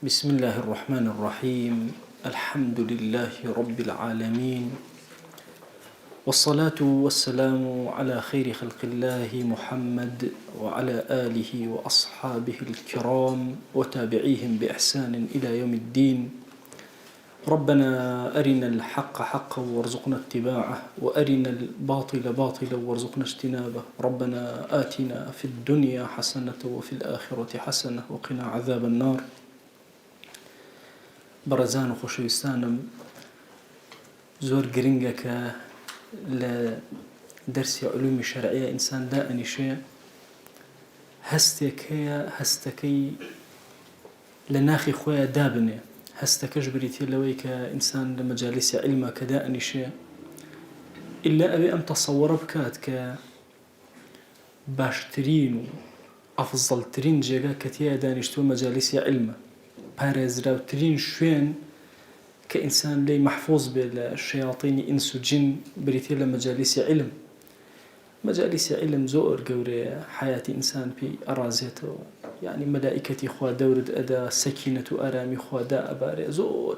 بسم الله الرحمن الرحيم الحمد لله رب العالمين والصلاة والسلام على خير خلق الله محمد وعلى آله وأصحابه الكرام وتابعيهم بإحسان إلى يوم الدين. ربنا أرنا الحق حقا وارزقنا اتباعه وأرنا الباطل باطلا وارزقنا اجتنابه. ربنا آتنا في الدنيا حسنة وفي الآخرة حسنة وقنا عذاب النار. بەڕێزان و خۆشەویستانم، زۆر گرنگە کە لە دەرسی علومی شەرعیە ئینسان دائەنیشێ هەستێک هەیە هەستەکەی لە ناخی خۆیان دابنێ. هەستەکەش بریتە لەوەی کە ئینسان لە مەجالیسی عیلما کە دائەنیشێ ئیلا ئەوێ ئەم تەسەووڕە بکات کە باشترین و ئەفزەڵترین جێگا کە تێیە دانیشتووە مەجالیسی عیلمە، پارێزراوترین شوێن کە ئینسان لێی مەحفوظ بێ لە شەیاطینی ئینس و جین بریتێ لە مەجالیسی عیلم. مەجالیسی عیلم زۆر گەورەیە، حیاتی ئینسان پێی ئەڕازێتەوە، یعنی مەلائیکەتی خوا دەورت ئەدا، سەکینەت و ئارامی خوا دا ئەبارێ، زۆر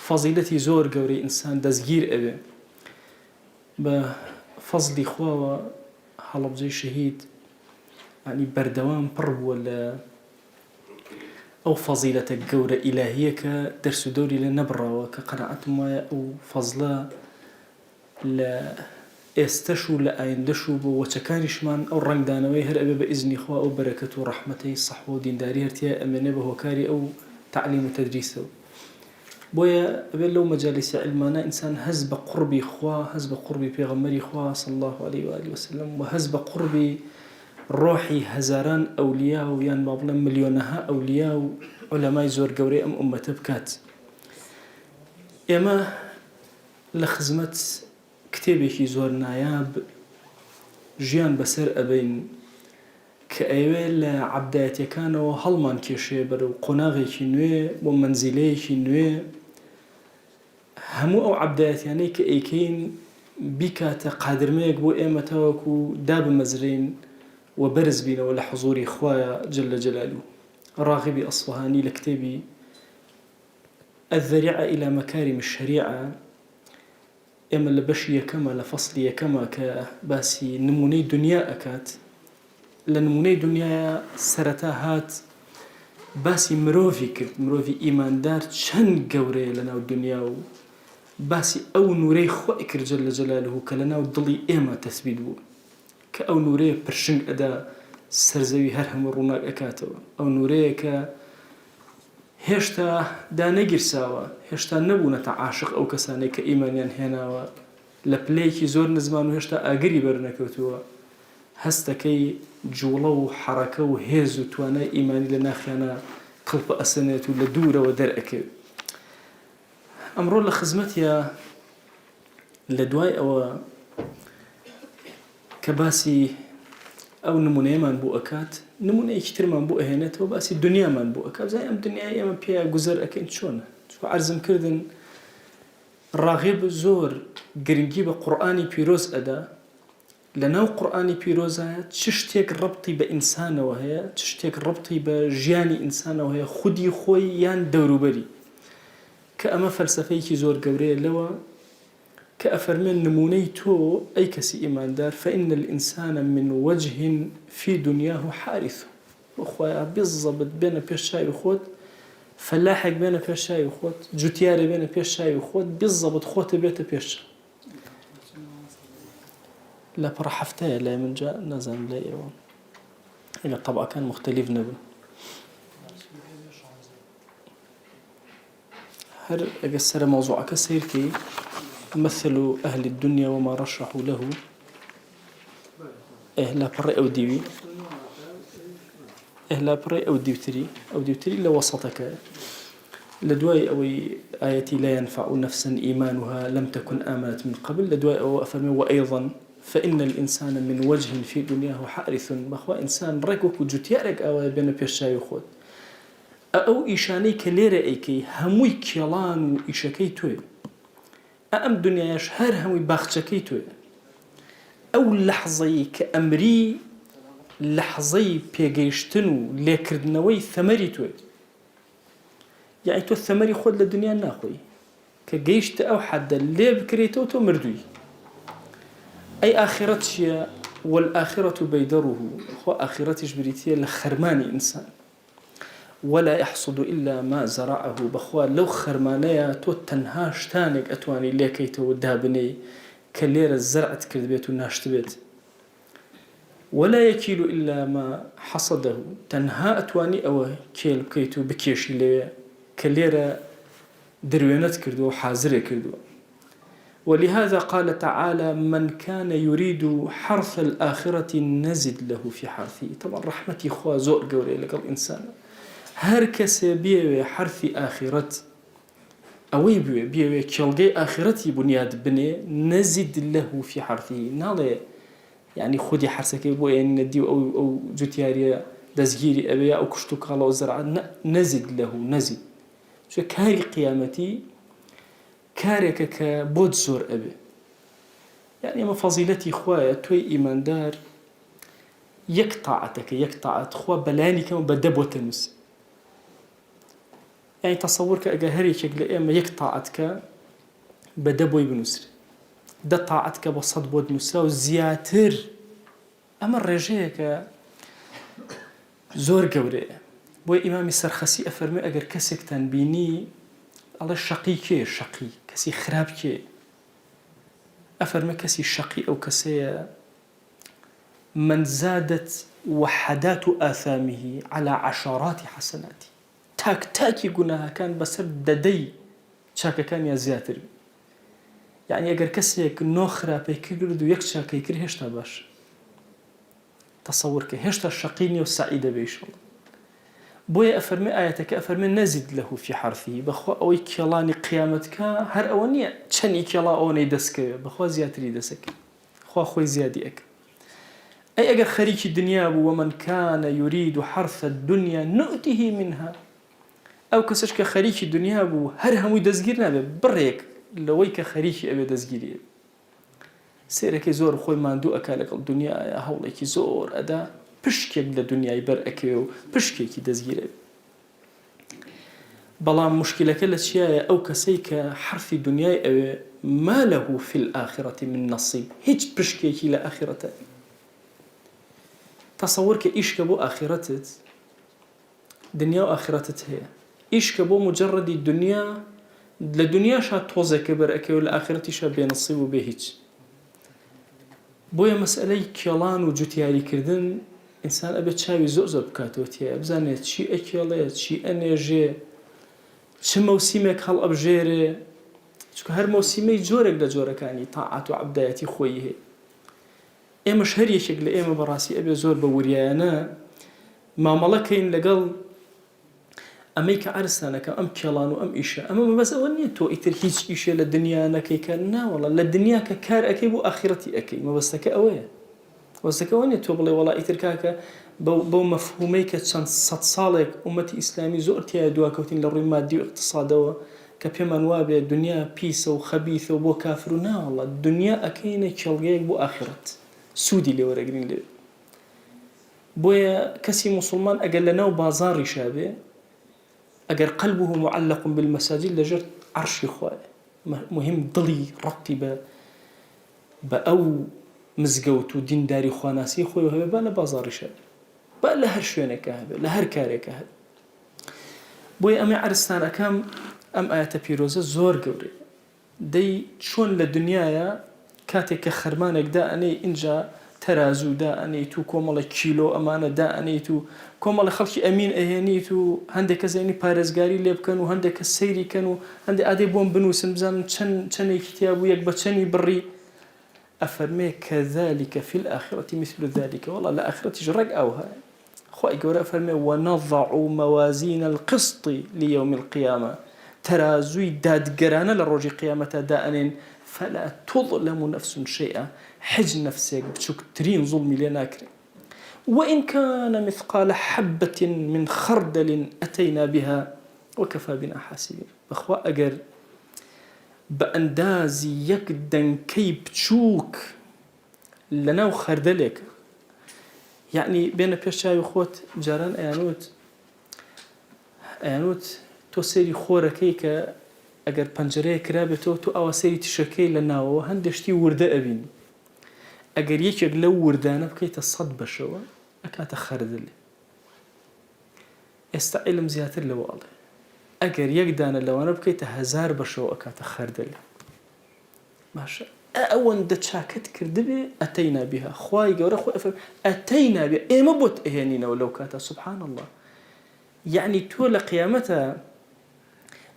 فەزیلەتی زۆر گەورەی ئینسان دەستگیر ئەوێ. بە فەزلی خواوە هەڵەبجەی شەهید یعنی بەردەوام پڕ بووە لە ئەو فەزیلەتە گەورە ئیلاهیە کە دەرس و دەوری لێ نەبڕاوە، کە قەناعەتم وایە ئەو فەزلە لە ئێستەش و لە ئایندەش و بۆ وەچەکانیشمان ئەو ڕنگدانەوەی هەر ئەبێ بە ئیزنی خوا ئەو بەرەکەت و ڕەحمەتەی سەحوە و دینداری هەرتیا ئەمێنێ بە هۆکاری ئەو تعلیم و تەدریسەوە. بۆیە ئەبێ لەو مەجالیسی عیلمانە ئینسان هەز بە قوربی خوا، هەز بە قوربی پێغەمبەری خوا صلی الله علیه و آله وسلم و هەز بە قوربی ڕۆحی هەزاران ئەولیا و یان با بڵێم ملیۆنەها ئەولیا و عولەمای زۆر گەورەی ئەم ئوممەتە بکات. ئێمە لە خزمەت کتێبێکی زۆر نایاب ژیان بەسەر ئەبەین کە ئەوێ لە عەبدایەتیەکانەوە هەڵمان کێشێ بەرەو قۆناغێکی نوێ بۆ مەنزیلەیەکی نوێ. هەموو ئەو عەبدایەتیانەی کە ئەیکەین بیکاتە قادرمەیەک بۆ ئێمە تاوەکو دابمەزرین و بەرز بینەوە لە حوزوری خوایە جل جلاله. ڕاغبی ئەسفەهانی لە کتێبی الذەریعە إلى مەکارم الشەریعە ئێمە لە بەشی یەکەمە لە فەسلی یەکەمە کە باسی نمونەی دنیا ئەکات. لە نمونەی دنیاە سەرەتا هات باسی مرۆڤی کرد، مرۆڤی ئیماندار چەند گەورەیە لە ناو دنیا و باسی ئەو نورەی خۆی کرد جل جلاله کە لە ناو دڵی ئێمە تەسبیت بوو، کە ئەو نورەیە پرشنگ ئەدا سەرزەوی هەر هەموو ڕووناک ئەکاتەوە. ئەو نورەیە کە هێشتا دانەگیرساوە، هێشتا نەبوونەتە عاشق ئەو کەسانەی کە ئیمانیان هێناوە لە پلەیەکی زۆر نزمان و هێشتا ئاگری بەرنەکەوتووە. هەستەکەی جوڵە و حەرەکە و هێز و توانای ئیمانی لە ناخیانە قڵپە ئەسەنێت و لە دوورەوە دەرئەکەوێت. ئەمڕۆ لە خزمەتیە لە دوای ئەوە کە باسی ئەو نمونەیەمان بۆ ئەکات، نمونەیەکی ترمان بۆ ئەهێنێتەوە، باسی دنیامان بۆ ئەکات. زای ئەم دنیای ئێمە پێیا گوزەر ئەکەین چۆنە؟ چکە عەرزم کردن ڕاغب زۆر گرنگی بە قورئانی پیرۆز ئەدا. لە ناو قورئانی پیرۆزایە چ شتێک ڕەبتی بە ئینسانەوە هەیە، چ شتێک ڕەبتی بە ژیانی ئینسانەوە هەیە، خودی خۆی یان دەوروبەری، کە ئەمە فەلسەفەیەکی زۆر گەورەیە لەوە کە ئەفەرمێن نمونەی تۆ ئەی کەسی ئیماندار فإن الإنسان من وجه في دنياه حارث. وخوایە بێزەبت بێنە پێش چاوی خۆت، فەلاحێک بێنە پێش چاوی خۆت، جوتیارێ بێنە پێش چاوی خۆت، بێزەبت خۆتە بێتە پێش. لە پڕە هەفتەیە لای منجا نەزانم لای ئێوە ئێگە تەبعەکان مختەلیف نەبن، هەر ئەگە سەرە مەوزوعەکە سیرکەی مثل أهل الدنيا وما رشحوا له لا بري أو ديوي لا بري أو ديوتري أو ديوتري لوسطك لدواي أو آياتي لا ينفع نفسا إيمانها لم تكن آمنت من قبل. لدواي أو أفهم وأيضا فإن الإنسان من وجه في دنياه حارث. بخوا إنسان ركوك وجوتيارك أو بين بيرشاي خود أو إيشاني كليرة أيكي هموي كيلان وإيشكي توي ئەم دنیاش هەر هەمووی باخچەکەی تۆیە. ئەو لەحزەی کە ئەمری لەحزەی پێگەیشتن و لێکردنەوەی ثەمەری تۆیە. يعني تو الثمري خود للدنيا ناخوي كجيشت أو حد اللي بكريتو تو مردوي أي آخرتش والآخرة بيدره هو آخرتش بريتية لخرماني إنسان ولا يحصد إلا ما زرعه بخوا لو خرمانيا تو تنهاش تانك أتواني ليكيتو دابني كلير الزرع تكرد بيت وناشت بيت ولا يكيل إلا ما حصده تنها أتواني أو كيل بكيتو بكيش اللي كلير دروينت كردو حازر كردو ولهذا قال تعالى من كان يريد حرث الآخرة نزد له في حرثه طبعا رحمتي خوا زور قولي لك الإنسان هر كسي بيوي حرث آخرة أوي بيوي كيلغي آخرتي بنياد بني نزد له في حرثه نالي يعني خودي حرسك بو يعني نديو أو جوتياريا دزجيري أبيا أو كشتو كالا وزرع نزد له نزد شو كاري قيامتي كارك كبود زور أبي يعني ما فضيلتي خوايا توي إيمان دار يقطعت خوا بلاني كم بدبوة تنس يعني تصورك أجاهري شكل إما يقطعتك بدبوة بنسر ده طاعتك بصد بود نسا وزياتر أما الرجيك زور قوري بو إمامي سرخسي أفرمي أجر كسك تنبيني الله شقي كسي خراب كي أفرمي كسي شقي أو كسي من زادت وحدات آثامه على عشرات حسنات تاكي قناها كان بسر ددي شاكا كان يا زياتر يعني اگر کەسێک نۆخراپەی کرد و یەک چاکەی کرد هێشتا باش تصورکە هێشتا شەقی نیە و سەعیدە بێ ئینشەڵڵا بۆیە ئەفەرمێ ئایەتەکە ئەفەرمێ نەزید لەهو فی حرفی بەخوا ئەوەی کێڵانی قیامەتکە هەر ئەوە نییە چەندی کێڵا ئەوەی دەستکەوێ بەخوا زیاتری دەسەکە خوا خۆی زیادی ئەکە ئەی ئەگەر خەریکی دنیا بوو ومن كان يريد حرث الدنيا نؤته منها ئەو کەسش کە خەریکی دنیا بوو هەر هەمووی دەستگیر نابێت بڕێک لەوەی کە خەریکی ئەوێ دەستگیریە سێرەکەی زۆر خۆی ماندوو ئەکا لەگەڵ دنیایە هەوڵێکی زۆر ئەدا پشکێک لە دنیای بەر ئەکەوێ و پشکێکی دەستگیرە بەڵام مشکلەکە لە چیایە ئەو کەسەی کە حرفی دنیای ئەوێ ما له في الآخرة من نصيب هیچ پشکێکی لە ئاخرەتە تصور کە ئیشکە بۆ ئاخرەتت دنیا و ئاخرەتت هەیە ئیشکە بۆ مجرەدی دنیا لە دنیاشا تۆزێکە بەرئەکەوێ و لە ئاخرەتیشا بێنەسیب و بێ هیچ بۆیە مەسئلەی کێڵان و جوتیاریکردن ئینسان ئەبێت چاوی زۆر بکاتەوە تێیە بزانێت چی ئەکێڵێت چی ئەنێژێ چ مەوسیمێک هەڵ ئەبژێرێ چونکە هەر مەوسیمەی جۆرێک لە جۆرەکانی تاعات و عەبدایەتی خۆی هەیە ئێمەش هەر یەکێک لە ئێمە بەڕاستی ئەبێ زۆر بە وریایانە مامەڵەکەین لەگەڵ ئەمەی کە عرسانەکە ئەم کێڵان و ئەم ئیشە ئەمە مەبەست ئەوە نییە تۆ ئیتر هیچ ئیشێ لە دنیا نەکەی کە ناوەڵە لە دنیا کە کار ئەەکەی بۆ ئاخرەتی ئەەکەی مەبەستەکە ئەوەیە مەبەستەکە ئەوە نییە تۆ بڵێ وەڵا ئیتر کاکە بەو مەفهومەی کە چەند سەد ساڵێک ئومەتی ئیسلامی زۆر تایە دواکەوتین لە ڕووی مادی و اقتصادەوە کە پێمان وابێ دنیا پیسە و خەبیثە و بۆ کافر و ناوەڵە دنیا ئەکەینە کێڵگەیەک بۆ ئاخرەت سوودی لێوەرەگرین لێ بۆیە کەسی موسڵمان ئەگەر لەناو بازاڕیشا بێ ئەگەر قلبه معلق بالمساجد لەژێر عەرشی خوایە مهم دڵی ڕەبتی بە ئەو مزگەوت و دینداری خواناسی خۆی هەبێ با لە بازاڕیشە با لە هەر شوێنێکە هەبێ لە هەر کارێکە هەبێ بۆیە ئەمە عەرستانەکەم ئەم ئاەتە پیرۆزە زۆر گەورەیە دەی چۆن لە دنیایە کاتێک کە خەرمانێک دائەنێ ئینجا تەرازوو دائەنێیت و کۆمەڵە کیلۆ ئەمانە دائەنێیت و کۆمەڵە خەڵکی ئەمین ئەهێنیت و هەندێک کەس زێنی پارێزگاری لێ بکەن و هەندێک کەس سەیری کەن و هەندێک ئادەی بۆم بنووسن بزانن چەندێکی تیا بوو یەک بە چەندی بڕی ئەفەرمێ كذلك في الآخرة مثل ذلك والله لە ئاخرەتیش ڕێک ئەو هەیە خوای گەورە ئەفەرمێ ونضع موازين القسط ليوم القيامة تەرازووی دادگەرانە لە ڕۆژی قیامەتە دائەنێن فلا تظلم نفس شيئا حج نفسك بچووکترین ظلمی لێ ناکرێ وإن كان مثقال حبة من خردل أتينا بها وكفى بنا حاسبين بخوا أجر بأندازي يكدن كي بتشوك لناو خردلك يعني بين بيشاي وخوت جاران أيانوت تۆ سەیری خۆرەکەی کە ئەگەر پەنجەرەیە کرابێتەوە تۆ ئەوە سەیری تشەکەی لە ناوەوە هەندێشتی وردە ئەبین ئەگەر یەکێک لەو وردانە بکەیتە 100 بەشەوە ئەکاتە خەردەلێ ئێستا عیلم زیاتر لەوە ئەڵێ ئەگەر یەک دانە لەوانە بکەیتە 1000 بەشەوە ئەکاتە خەردەلێ باشە ئەوەندە چاکت کردبێ ئەتەینا بها خوای گەورە خۆی ئەفەرمێ ئەتەینا بها ئێمە بۆت ئەهێنینەوە لەو کاتە سوبحان الله یعنی تۆ لە قیامەتە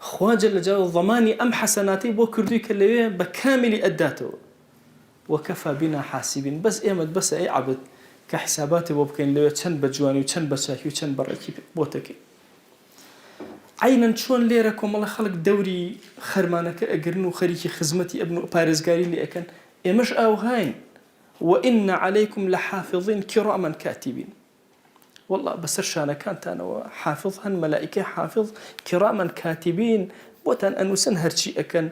خوا جەل جەلالوه ضەمانی ئەم حەسەناتەی بۆ کردووی کە لەوێ بە کاملی ئەداتەوە وەکەفا بینا حاسبین بەس ئێمەت بەسە ئەی عەبد کە حساباتی بۆ بکەین لەوێ چەند بە جوانی و چەند بە چاکی و چەند بەڕێکی بۆتەکەی عینەن چۆن لێرە کۆمەڵە خەڵک دەوری خەرمانەکە ئەگرن و خەریکی خزمەتی ئەبن و پارێزگاری لێ ئەکەن ئێمەش ئاوهاین وئین عەلەیکم لەحافظین کیڕامەن کاتیبین والله بەسەر شانەکانتانەوە حافظ هەن مەلائیکەی حافظ کیڕامەن کاتیبین بۆتان ئەنووسن هەرچی ئەکەن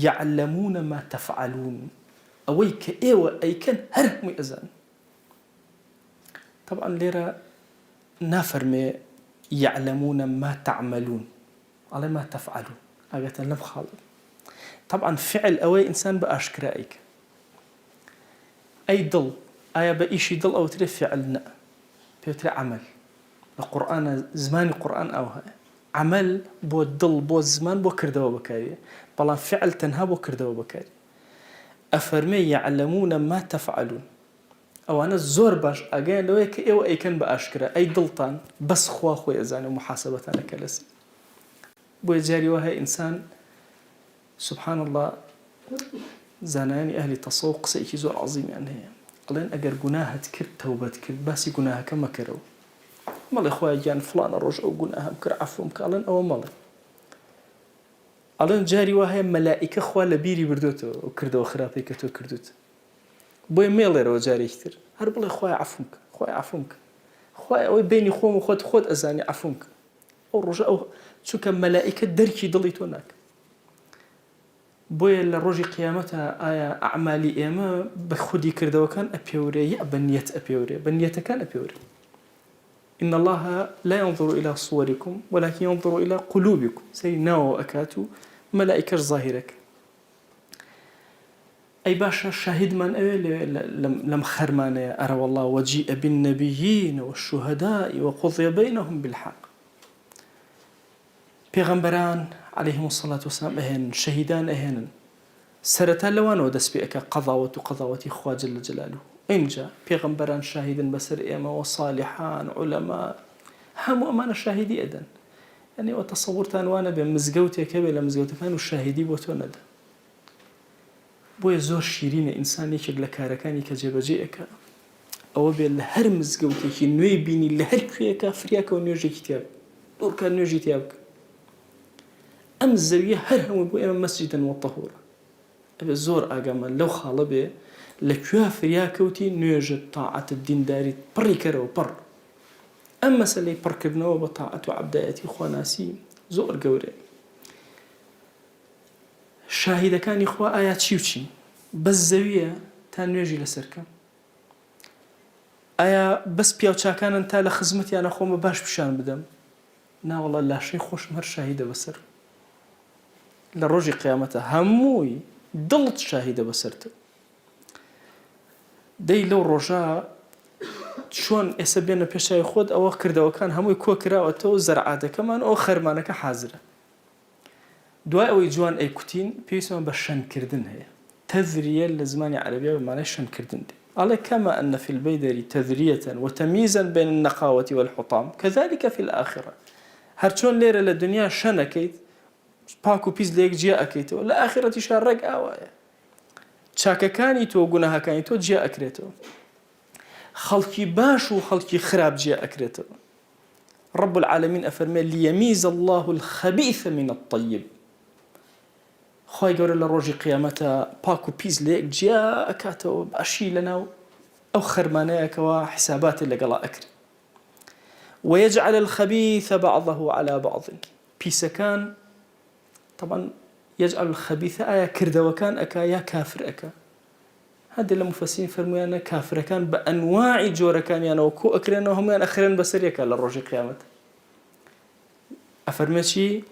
یعلمون ما تفعلون ئەوەی کە ئێوە ئەیکەن هەر هەمووی ئەزان طبعا لێرە نافەرمێ يعلمون ما تعملون على ما تفعلون أجت لم خالد طبعا فعل أوي إنسان بأشكرائك أي ضل أي بإيشي ضل أو تري فعلنا بيتري عمل القرآن زمان القرآن أو هاي عمل بو ضل بو زمان بو كردوا بكاري بلا فعل تنها بو كردوا بكاري أفرمي يعلمون ما تفعلون أو أنا زور باش أجان لو هيك إيوه أي كان بأشكره أي ضلطان بس خوا خوي أزاني ومحاسبة أنا كلاسي بوجاري وهاي إنسان سبحان الله زاناني أهلي تسوق سيكي زور عظيم يعني هي قلنا أجر جناها تكر توبة تكر بس جناها كما كرو مال إخوة جان فلان الرج أو جناها مكر عفوم قالن أو مال قلنا جاري وهاي ملائكة خوا لبيري بردوته وكردوا خرابي كتو كردوت بۆی مێڵێرەوە جارێکتر هەر بڵێ خوای عەفومکە خوای عەفومکە خوای ئەوەی بینی خۆم و خۆت ئەزانی عەفومکە ئەو ڕۆژە ئەو چونکە مەلائیکە دەرکی دڵی تۆ ناکە بۆیە لە ڕۆژی قیامەتە ئایا ئەعمالی ئێمە بە خودی کردەوەکان ئەپێورێ یا بە نیەت ئەپێورێ بە نیەتەکان ئەپێورێ إن الله لا ينظر إلى صوركم ولكن ينظر إلى قلوبكم سەری ناوەوە ئەکات و مەلائیکەش ظاهیرەکە أي باشا شاهد من لم خرمانه أرى والله وجيء بالنبيين والشهداء وقضي بينهم بالحق پیغمبران عليهم الصلاة والسلام أهن شهيدان أهن سرتا لوان ودس بيك قضاوة إخوة جل جلاله إنجا پیغمبران شاهدين بسر إيما وصالحان علماء هم أمانة شاهدي أدن يعني وتصورتان وانا بمزقوتي كبير لمزقوتي كانوا شاهدي بوتونا ده بۆیە زۆر شیرینە ئینسانێکێک لە کارەکانی کە جێبەجێەکە ئەوە بێت لە هەر مزگەوتێکی نوێی بینی لە هەر کوێیەکە فریاکە و نوێژێکی تیا دوورکە نوێژی تیا بکە ئەم زەویە هەر هەموو بۆ ئێمە مەسجیدن وەطەهوورە ئەبێ زۆر ئاگامان لەو خاڵە بێ لە کوێ فریاکەوتی نوێژت تاعەتت دینداریت پڕی کەرەوە پڕ ئەم مەسەلەی پڕکردنەوە بە تاعەت و عەبدایەتی خواناسی زۆر گەورەیە شاهیدەکانی خوا ئایا چی و چی بەس زەویە تا نوێژی لەسەرکە ئایا بەس پیاوچاکانن تا لە خزمەتیانە خۆمە باش پیشان بدەم ناوەڵە لاشەی خۆشم هەر شاهیدە بەسەر لە ڕۆژی قیامەتە هەمووی دڵت شاهیدە بەسەرتە دەی لەو ڕۆژە چۆن ئێستا بێنە پێشای خۆت ئەوە کردەوەکان هەمووی کۆ کراوەتەوە زەرعاتەکەمان ئەو خەرمانەکە حازرە دوای ئەوەی جوان ئەیکوتین پێویستمان بە شەنکردن هەیە تەذریە لە زمانی عەرەبیە بەمانای شەنکردن دێ ئەڵێ كما أن في البيدر تذرية وتمييزا بين النقاوة والحطام كذلك في الآخرة هەر چۆن لێرە لە دنیا شەنەکەیت پاک و پیس لە یەک جیا ئەکەیتەوە لە ئاخرەتیشان ڕێک ئاوایە چاکەکانی تۆ گوناهەکانی تۆ جیا ئەکرێتەوە خەڵکی باش و خەڵکی خراپ جیا ئەکرێتەوە رب العالمين أفرمي ليميز الله الخبيث من الطيب خوای گەورە لە ڕۆژی قیامەتە پاک و پیس لە یەک جیا ئەکاتەوە باشی لەناو ئەو خەرمانەیەکەوە حساباتی لەگەڵا ئەکرێت ويجعل الخبيث بعضه على بعض پیسەکان طبعا يجعل الخبيث آية كردوكان أكا يا كافر أكا هذا المفسرين فرميانا كافر كان بأنواع جوركان يعني وكو أكرين وهم أخرين بسريكا للرجل قيامة أفرمتي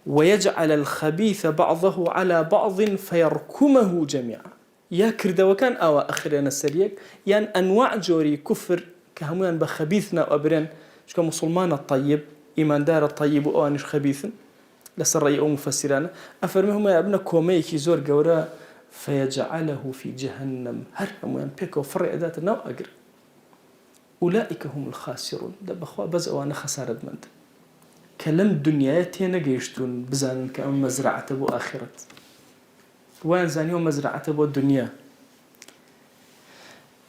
ويجعل الخبيث بعضه على بعض فيركمه جميعا يا كرد وكان أو أخرنا السريك يعني أنواع جوري كفر كهمان بخبيثنا وأبرن شكا مسلمان الطيب إيمان دار الطيب وأنش خبيث لسرية أو مفسرانا أفرمهم يا ابن كوميكي زور قورا فيجعله في جهنم هرهم يعني بيكو فرع ذات النوع أقر أولئك هم الخاسرون دبخوا بزأوا أنا خسارة مند كلام دنياتي نجيشتون بزانن كأم مزرعة بو آخرة وين زانيو مزرعة بو الدنيا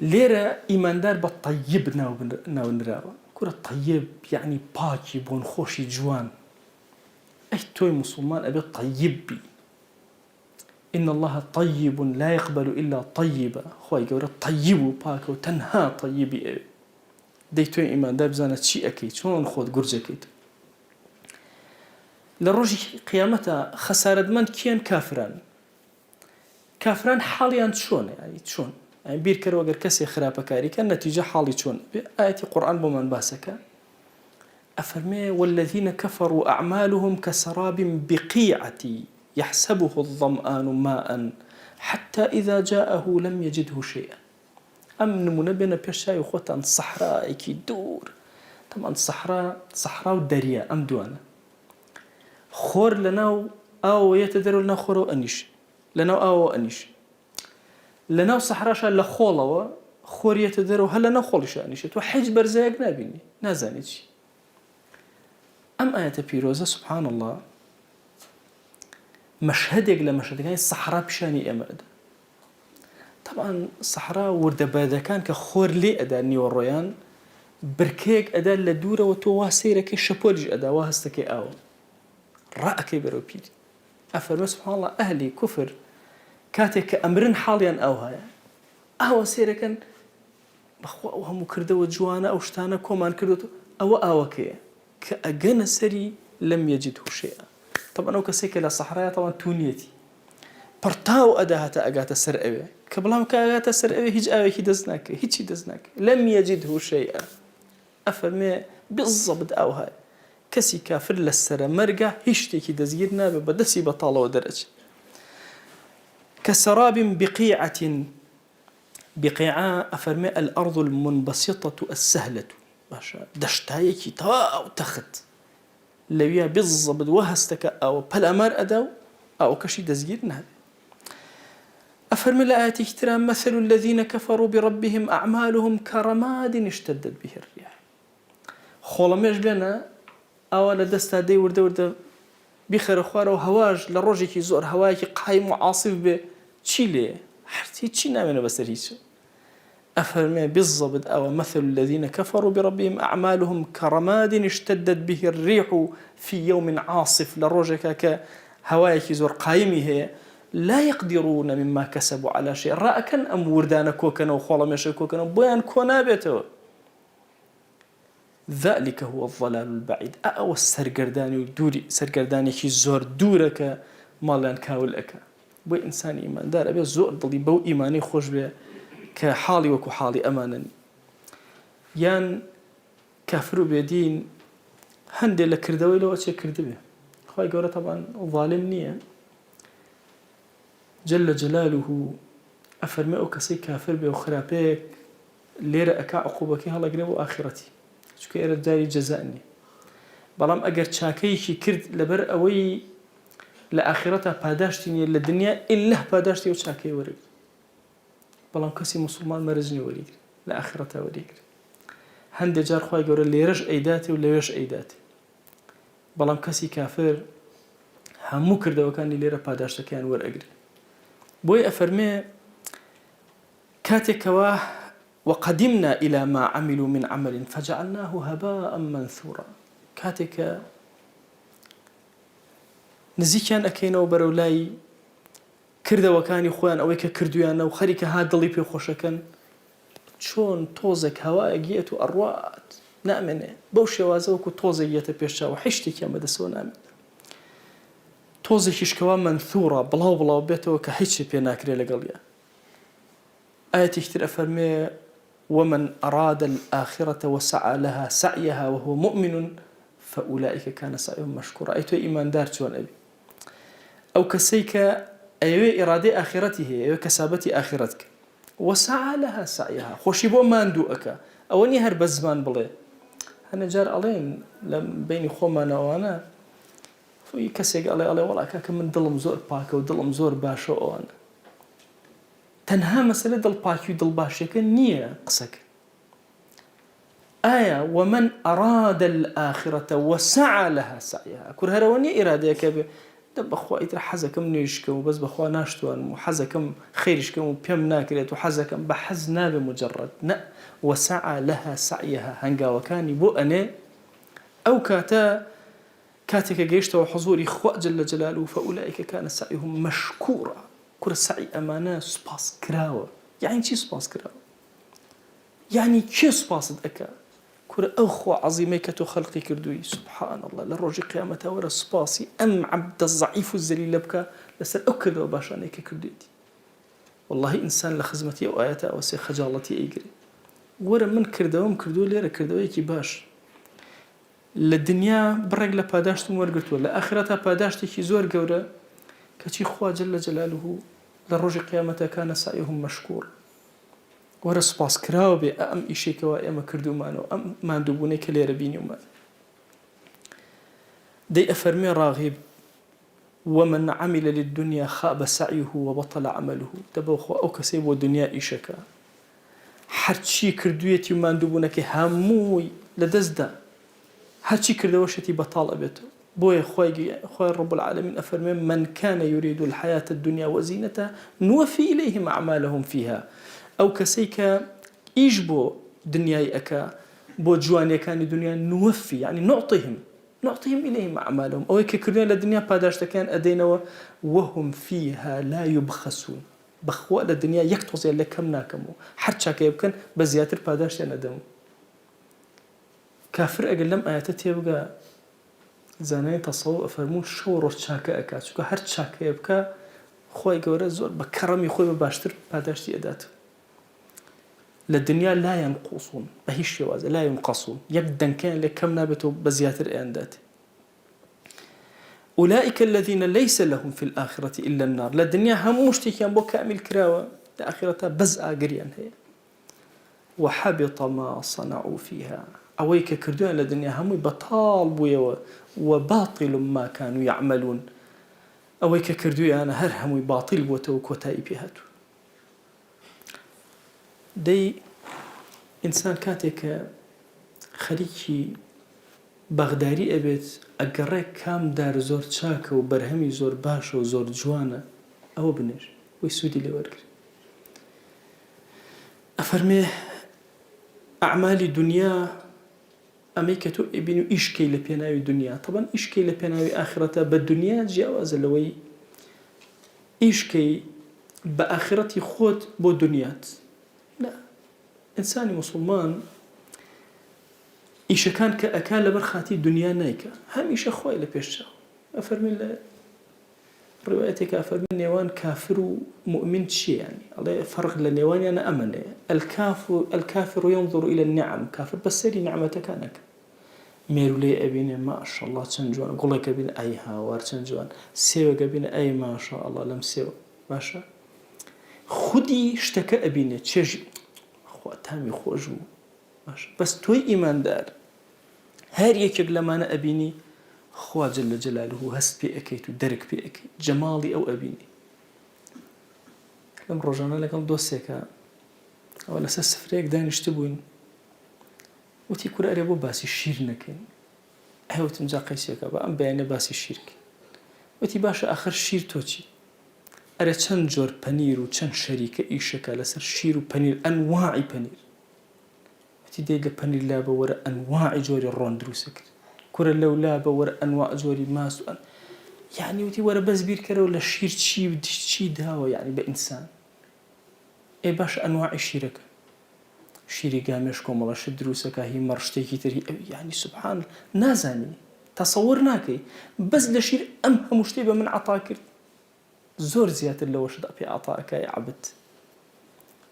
ليرة إيمان دار بالطيب ناو نراوة كورة الطيب يعني باكي بون خوشي جوان أي توي مسلمان أبي طيب بي إن الله طيب لا يقبل إلا طيبا خواهي قورة طيب باكو تنها طيبي أبي دي توي إيمان دار بزانت شي أكيد شون خود قرج أكيد لروجي قيامتها خسارة من كيان كافران حاليا شون يعني شون يعني بير كرو اگر كسي خرابه كاري كان نتيجه حالي شون بآية قرآن بمن باسك أفرمي والذين كفروا أعمالهم كسراب بقيعة يحسبه الظمآن ماء حتى إذا جاءه لم يجده شيئا أم منبنا بيشاي خوتان الصحراء كي دور طبعا صحراء والدريا أم دوانا خور لناو أو يتدروا لنا خورو أنيش لناو أو أنيش لناو صحراشا لخولوا خور يتدروا هل لنا خولش أنيش تو حج برزاق نابيني نازانيش أم آية بيروزة سبحان الله مشهدك لمشهدك هاي الصحراء بشاني أمد طبعا الصحراء ورد بادا كان كخور لي أدا نيو الريان بركيك أدا لدورة وتواسيرك شبولج أدا واهستك أو رأك برو بيدي أفرمي سبحان الله أهلي كفر كاتك أمرن حاليا أو هاي أهو سيركن بخوا وهم كردوا جوانا أو شتانا كومان كردوا أو كي كأجن سري لم يجده شيئا طبعا أو كسيك إلى صحراء طبعا تونيتي برتاو أداها أجات السرقة قبلهم كأجات السرقة هيج أوي هيدزناك هيج هيدزناك لم يجده شيئا أفرمي بالضبط أو هاي كسي كافر للسرة مرقة هشتكي دزيرنا بدسي بطالة ودرج كسراب بقيعة أفرمي الأرض المنبسطة السهلة باشا دشتايكي تواو تخت لويا بالضبط وهستك أو بالأمر أدو أو كشي دزيرنا أفرمي لآياتي احترام مثل الذين كفروا بربهم أعمالهم كرماد اشتدت به الرياح خولميش بينا أولا دستا دي ورده بخير خواره وهواج لروجي زور هواي قايم وعاصف به تشيلي حرتي تشي نامنا بسريسو أفرمي بالضبط أو مثل الذين كفروا بربهم أعمالهم كرماد اشتدت به الريح في يوم عاصف لروجي كهواي زور قايمي هي لا يقدرون مما كسبوا على شيء رأكن أم وردان كوكنا وخولميش كوكنا بيان كونابته ذلك هو الضلال البعيد أو السرقرداني دوري سرقرداني كي زور دورك مالان كاولك بو إنسان إيمان دار أبي زور ضلي بو إيماني خوش به كحالي وكو حالي أمانا يان كافرو بيدين هندي لكردوي لو أتشي كردبه خواهي قولة طبعا ظالم نية جل جلاله أفرمئو كسي كافر به وخرابيك ليرة أكا عقوبكي هلا قريبو آخرتي چونکە ئێرە داری جەزا نییە بەڵام ئەگەر چاکەیەکی کرد لەبەر ئەوەی لە ئاخرەتە پاداشتی نییە لە دنیا ئلله پاداشتی و چاکەی وەرەگرێت بەڵام کەسی موسڵمان مەرج نییە وەریگرێت لە ئاخرەتە وەریگرێت هەندێک جار خوای گەورە لێرەش ئەیداتێ و لەوێش ئەیداتێ بەڵام کەسی کافر هەموو کردەوەکانی لێرە پاداشتەکەیان وەرئەگرێت بۆی ئەفەرمێ کاتێکەوە وقدمنا إلى ما عملوا من عمل فجعلناه هباء منثورا كاتك نزيكيان أكينا وبرولاي كرده وكاني خوان أويك كردويانا وخريك هادلي بي خوشكن شون توزك هواء جيت أروات نأمنه بوشي وازوكو توزك جيت بيشا وحشتي كما دسو نأمن توزك يشكوا منثورا بلاو بيتو كحيتش بيناكري لقليا آياتي كتير أفرمي ومن أراد الآخرة وسعى لها سعيها وهو مؤمن فأولئك كان سعيهم مشكورا. أي تو إيمان دار شوان أبي أو كسيك أيوة إرادة آخرته أيوة كسابة آخرتك وسعى لها سعيها خوشي بو ماندوءك أوني هر بزمان بلي أنا جار علين لم بيني خوما وأنا في كسيك علي والله كاك من دلم زور باكا ودلم زور باشا وأنا تنها مسألة دل باكي ودل باشا نية قسك آية ومن أراد الآخرة وسعى لها سعيها كل هرواني إرادة كبير دب أخوة إتر حزكم نيشكم وبس بأخوة ناشتوان وحزكم خيرشكم وبيم ناكريت وحزكم بحزنا بمجرد وسعى لها سعيها هنقا وكاني بو أنا أو كاتك جيشت وحضوري إخوة جل جلاله فأولئك كان سعيهم مشكورا كل السعي أمانة سباس كراوة يعني شي سباس كراوة يعني كي سباس أكا كل أخوة عظيمة كتو خلقي كردوي سبحان الله للرجي قيامته ورا سباسي أم عبد الضعيف الذليل بكى لسر أكل وباشانيك كرديتي والله إنسان لخزمتي أو آياته أو سي خجالتي أيقري ورا من كردوهم كردو ليرا كردوي كي باش للدنيا برق لباداشتم ورقرتو لآخرتها باداشتي كي زور قورا كتي خوا جل جلاله للرجي قيامته كان سعيهم مشكور ورا سباس كراو بي أم إشيك وأم كردو مانو أم ما ندوبوني كليرا بيني وما دي أفرمي راغب ومن عمل للدنيا خاب سعيه وبطل عمله تبوخو أو كسيب ودنيا إشكا هرچی کردویتی و مندوبونه که هموی لدزده هرچی کردوشتی بطال أبيته بوي خوي رب العالمين أفرمي من كان يريد الحياة الدنيا وزينتها نوفي إليهم أعمالهم فيها أو كسيك إيجبو دنياي أكا بو جواني كان دنيا نوفي يعني نعطيهم إليهم أعمالهم أو كردوية للدنيا باداشتا كان أدينا وهم فيها لا يبخسون بخوا للدنيا يكتوزي اللي كم ناكمو حرشا كيبكن بزياتر باداشتا ندمو كافر أقل لم آياتي يبقى زاني تصور أفرمو شو روشاكا أكا شو هرشاكا يبقى خوي قورا زور بكرمي خوي بباشتر باداشتي أداتو للدنيا لا ينقصون بهيش شوازة لا ينقصون يبدأ كان لكم نابتوا بزياتر أندات أولئك الذين ليس لهم في الآخرة إلا النار للدنيا هم مشتكيان بو كامل كراوة لآخرتها بزء قريان هي وحبط ما صنعوا فيها أويك كردوان للدنيا هم بطال بويا وباطل ما كانوا يعملون أويك كردوان هرهم باطل بوتوك وتائبهاتو دي إنسان كاتك خليكي بغداري أبيت أقرأ كام دار زور تشاك وبرهمي زور باشا وزور جوانا أو بنج ويسودي لي ورقر أفرمي أعمال دنيا أميكتو ابنو إشكي لبيناوي دنيا طبعا إشكي لبيناوي آخرته بالدنيا جاوز اللوي إشكي بآخرتي خود بو دنيات لا إنساني مسلمان إيش كان كأكال برخاتي دنيا نايكا هم إيش أخوي لبيشة أفرمي روايتك أفرمي نيوان كافر ومؤمن شيء يعني الله فرق للنيوان أنا أمن الكافر ينظر إلى النعم كافر بس سري نعمتك أنك ميرو لي أبيني ما شاء الله تنجوان قول لك أبيني أي هاوار تنجوان سيوة أبيني أي ما شاء الله لم سيوة باشا خودي اشتكى أبيني تشجي تامي خوجو ماشي بس توي إيمان دار هر يكيق لما أنا أبيني خوا جل جلاله هست بي أكيت ودرك بي أكيت جمالي أو أبيني لم رجعنا لكم دوسيكا أولا سفريك دانش تبوين وتي كورا أريبو باسي الشير نكين هاو تمزا قيسيكا بأم بياني باسي الشيرك وتي باشا آخر شير توتي أرى چند جور پنير و چند شريكة إيشكا لسر شير و پنير أنواعي پنير وتي ديگا پنير لابا ورا أنواع جوري الرون دروسك كورا لو لابا ورا أنواع جوري ماس يعني وتي ورا بس بير كرا ولا شير چي داوا يعني بإنسان إي باش أنواع الشيركة شيري قامش كومالا شد دروسك هي مرشتيكي تري يعني سبحان الله نازاني تصورناكي بس لشير أمها مشتبه من عطاكر زور زيادة لو شد أبي عطاك يا عبد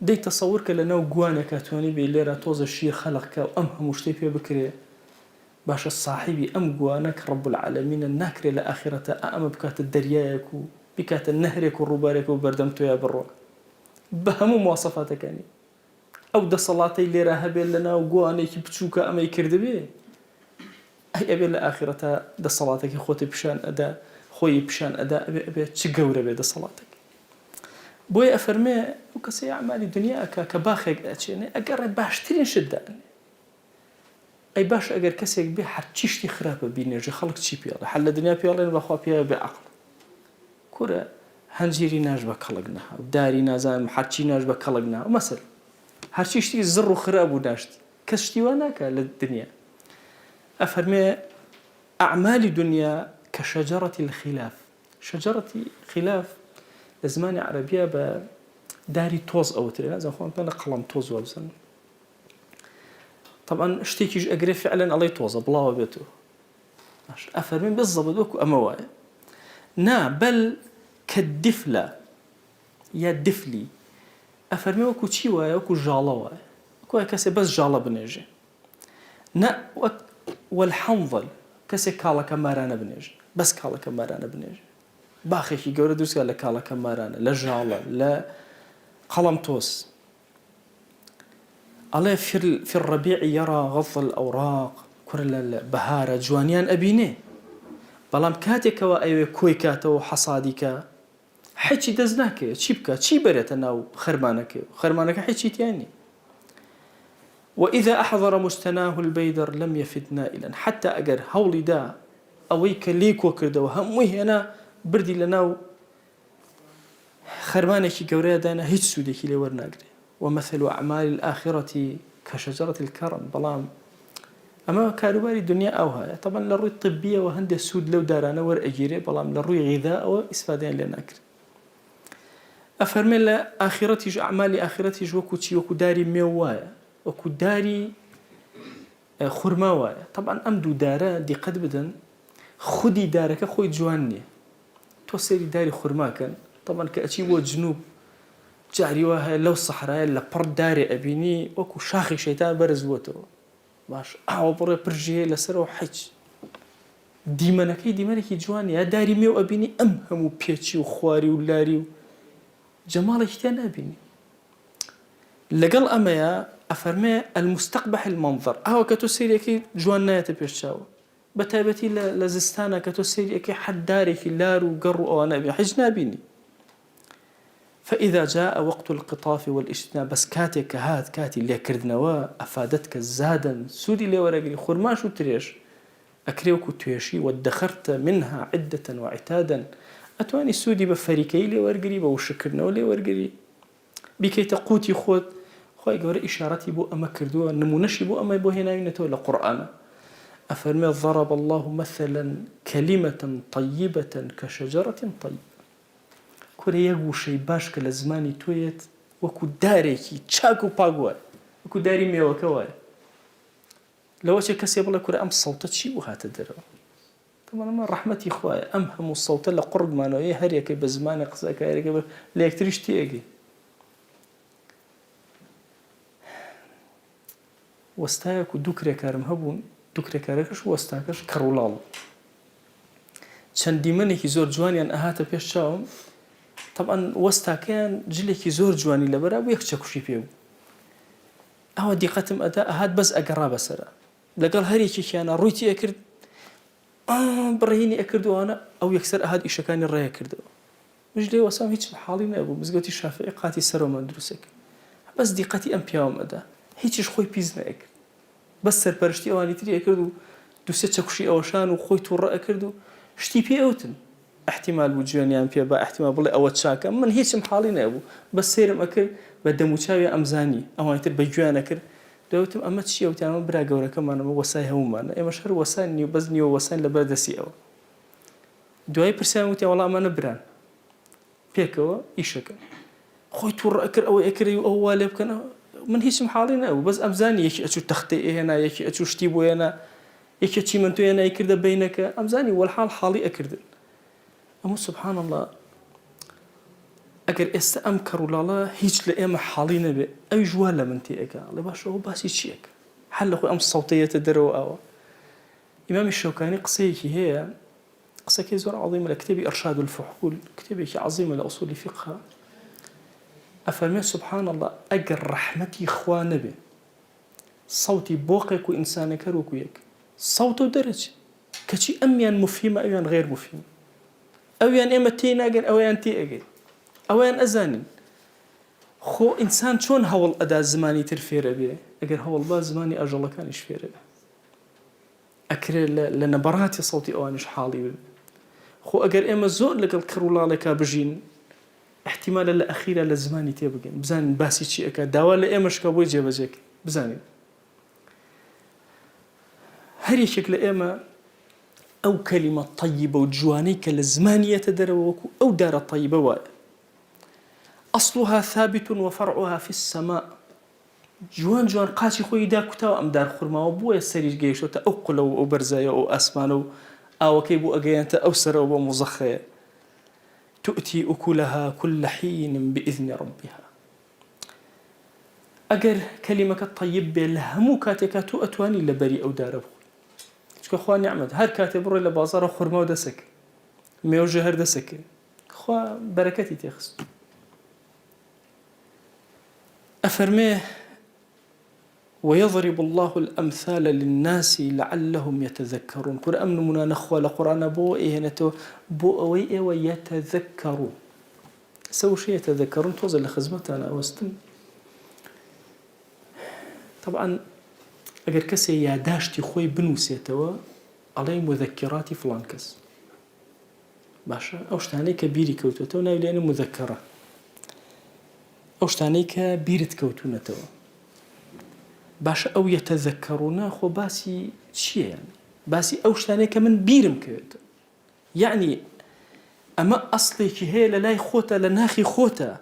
دي تصورك لأنه قوانا كاتوني بيليرا توز الشيء خلقك وأمها مشتبه بكري باش الصاحبي أم جوانك رب العالمين الناكر إلى آخرة أم بكات الدرياك بكات النهرك والربارك وبردمتو يا برو بهم مواصفاتك يعني أو ده صلاتي اللي راها بين لنا وجوانك بتشوكا أما يكرد به هي أبي الآخرة ده صلاتك خوتي بشان أداء خوي بشان أداء أبي تشجور أبي ده صلاتك بوي أفرمي وكسي أعمال الدنيا كباخك يعني أقرب باشترين شدة أي باش أجر كسيك به حرتشتي خرابة بينيرجي خلق شي بيلا حل الدنيا بيلا بخوا بيها بعقل كورة هنجيري ناجبة خلقناها وداري نازان حرتشي ناجبة خلقناها ومثل هرتشتي زر وخراب وناشت كشتي واناك للدنيا أفرمي أعمال الدنيا كشجرة الخلاف شجرة خلاف لزمان عربية بداري توز أو تري لازم خوان بنا قلم توز وابسن طبعا اشتيكي أقري فعلا الله يتوزى بلا بيته أفرمين بالضبط وكو أمواي بل كالدفلة يا دفلي أفرمين وكو تشي واي وكو جالة واي وكو كاسي بس جالة بنيجي والحنظل كاسي كالا كمارانا بنيجي بس كالا كمارانا بنيجي باخي قورة دوس قال لك كالا كمارانا لا جالة لا قلم توس الله في الربيع يرى غض الأوراق كل البهارة جوانيان أبينه بلام كاتك وأيوة كويكات وحصادك حكي دزناك شيبكا شي بريتنا وخرمانك حكي تاني وإذا أحضر مستناه البيدر لم يفدنا إلا حتى أجر هولي دا أويك ليك وكرده وهموه أنا بردي لنا خرمانك قوريا دانا هيج سودك لي ورناقري ومثل أعمال الآخرة كشجرة الكرم بلام أما كاروباري الدنيا أوها طبعا للروي الطبية وهند السود لو دارانا ور أجيري بلام للروي غذاء وإسفادين لناكر أفرمي لآخرتي أعمال آخرتي وكو داري ميوايا وكو داري خرماوايا طبعا أمدو دارا دي قد بدن خدي دارك خوي جواني توصيري داري خرماكا طبعا كأتي وجنوب جاري وها لو صحراء لبرد داري أبيني وكو شاخي شيطان برز وتو باش بري برجيه لسر وحج ديمانكي جواني يا داري ميو أبيني أمهم وبيتشي وخواري ولاري جمالك تان أبيني لقل أمايا أفرمي المستقبح المنظر كتو سيريكي جواننا يتبيشاو بتابتي لزستانا كتو سيريكي حد داري لارو قروا أو أنا حجنا بيني فإذا جاء وقت القطاف والاجتناب بس كاتي اللي كردنوا أفادتك زادا سودي اللي ورقلي خرماش وتريش أكريوك وتيشي وادخرت منها عدة وعتادا أتواني سودي بفريكي اللي ورقلي بوشكرنا واللي ورقلي بكي تقوتي خوي قوري إشارتي بو أما كردوا نمونشي بو أما يبو هنا ينتو لقرآن أفرمي ضرب الله مثلا كلمة طيبة كشجرة طيبة كوري يقو شي باش كالزماني تويت وكو داريكي تشاكو باقوال وكو داري ميوكوال لو أشي كسي بالله كوري أم صوتت شي وهات الدروا طبعا ما رحمتي إخوايا أمهم الصوت لقرب ما نوعي هريكي بزماني قصاك هريكي ليكتريش تيجي وستايك ودوكري كارم هبون دوكري كاركش وستاكش كرولال چەندی منێکی زۆر جوانیان ئەهاتە پێش چاوم طبعا وەستاکەیان جلێکی زۆر جوانی لەبەرا بۆ یەک چەکوشی پێ بوو ئەوە دیقەتم ئەدا ئەهات بەس ئەگەڕا بەسەرا لەگەڵ هەرێکێکیانە ڕوویتی ئەکرد بڕێنی ئەکردوانە ئەو یەکسەر ئەهات ئیشەکانی ڕێیە کردەوە مش لێ وەسام هیچ حاڵی نەبوو مزگەوتی شافعی قاتی سەرەوە دروستەکە بەس دیقەتی ئەم پیاوم ئەدا هیچیش خۆی پیس نەئەکرد بەس سەرپەرشتی ئەوانی تری ئەکرد و دووسێ چەکوشی ئەوەشان و خۆی تووڕە ئەکرد و شتی پێ ئەوتن احتمال بوو جوێنیان پێ با احتمال بڵێ ئەوە چاکە من هیچم حاڵی نەبوو بەس سێرم ئەکرد بە دەموچاوی ئەمزانی ئەوانی تر بە گوێیان ئەکرد دەوتم ئەمە چییە وتیانەوە برا گەورەکەمانەوە وەسای هەمومانە ئێمەش هەر وەسان نیو بەس نیوە وەسان لەبەر دەستی ئەوە دوای پرسیان وتیان وەڵام ئەمانە بران پێکەوە ئیشەکە خۆی تووڕە ئەکرد ئەوە ئەکردی و ئەو وا لێ بکەن من هیچم حاڵی نەبوو بەس ئەمزانی یەکی ئەچوو تەختەی ئێهێنا یەکی ئەچوو شتی بۆ هێنا یەکی چیمەنتۆ هێنای کردە بەینەکە ئەمزانی وەڵحاڵ حاڵی ئەکردن ئەمە سوبحان الله ئەگەر ئێستا ئەم کەڕولاڵە هیچ لە ئێمە حاڵی نەبێ ئەویش وا لە من تێ ئەکا ئەڵێ باشە ئەوە باسی چیەکە حەل لە خۆی ئەم سەوتەیەتە دەرەوە ئەوە إمام الشوكاني قصيكي هي قصيكي زور عظيمة لكتاب إرشاد الفحول، كتابك عظيمة لأصول فقه. أفرمي سبحان الله أجر رحمتي إخوان به صوتي بوقك وإنسانك روكويك صوته درجة كشي أميان مفهمة أميان غير مفهمة أويان إما تينا أجر أويان تي أجر أويان أزانين خو إنسان شون هول أدا زماني ترفير به أجر هول با زماني أجل الله كان يشفير به أكرر لنبراتي صوتي أوانش حالي به خو أجر إما زور لك الكرولا لك بجين احتمال الأخيرة لزماني تبقين بزانين باسي شيء أكا داوا لإمش كابوي جيبجيك بزانين هري شكل إما أو كلمة طيبة وجوانيك لزماني يتدروك أو دار طيبة واي أصلها ثابت وفرعها في السماء جوان قاشي خوي دا كتاو أم دار خرما وبويا السريج جيشو تا أو قلو أو برزايا أو أسمانو أو كيبو أجيانتا أو سرو ومزخية تؤتي أكلها كل حين بإذن ربها أجر كلمة الطيب لهمو كاتكاتو أتواني لبري أو دارب شكو خوان نعمت هر كاتب روي لبازار خرما ودسك ميوجه هر دسك خوا بركتي تخص أفرميه ويضرب الله الأمثال للناس لعلهم يتذكرون قرآن منا نخوة لقرآن بو إهنته بو أوي ويتذكروا سووا شيء يتذكرون توصل لخزمتنا أوستم طبعا أجر كسي ياداشتي خوي بنوسيتوا علي مذكرات فلان كس باشا أوشتاني كبيري كوتوتو نايلين مذكرة أوشتاني كبيرت كوتونتوا باش أو يتذكرون خو باسي شيء يعني باسي أوشتاني كمن بيرم كوت يعني أما أصلي كهي للاي خوتا لناخي خوتا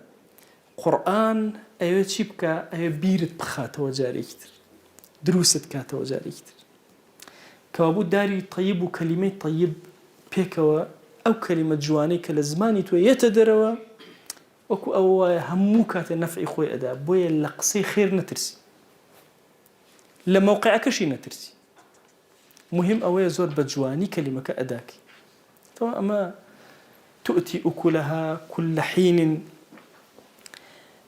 قرآن أيوة تشيبكا أيوة بيرت بخاتا وجاري كتر دروست كاتا وجاري كتر كوابو داري طيب وكلمة طيب بيكوا أو كلمة جواني كالزماني تو يتدروا وكو أو همو كاتا نفعي خوي أدا بويا لقصي خير نترسي لموقعك شي نترسي مهم أوي زور بجواني كلمة كأداك طبعا أما تؤتي أكلها كل حين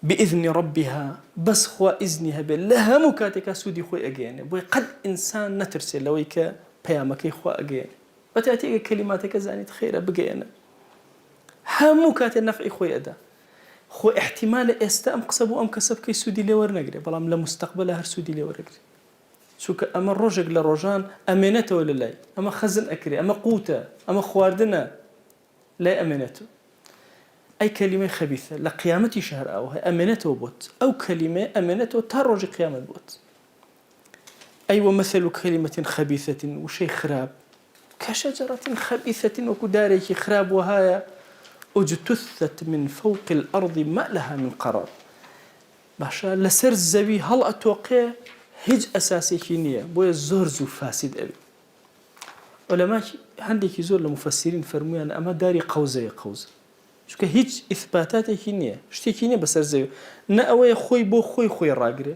بإذن ربها بس خوا إذنها بالله مكاتك سودي خوي أجيني بوي قد إنسان نترسي لويك بيامك خوا أجيني وتأتي كلماتك زاني خيرة بجينا هم مكات النفع خوي أدا خو احتمال استأم قصبو أم كسب كي سودي لور نجري بلام لمستقبل هر سودي لور نجري شوك أما الرجل لرجان أمانته ولا لا أما خزن أكري أما قوته أما خواردنا لا أمانته أي كلمة خبيثة لقيامتي شهر أو هي أمانته بوت أو كلمة أمانته ترج قيامة بوت أي ومثل كلمة خبيثة وشيء خراب كشجرة خبيثة وكدارك خراب وهاي اجتثت من فوق الأرض ما لها من قرار باشا لسر الزوي هل أتوقع هج أساسي كينية بويا زورز وفاسد أبي علماء عندك زور لمفسرين فرميان أما داري قوزة شو كهج إثباتات كينية شتي كينية بسر زوي نأوي خوي بو خوي راقري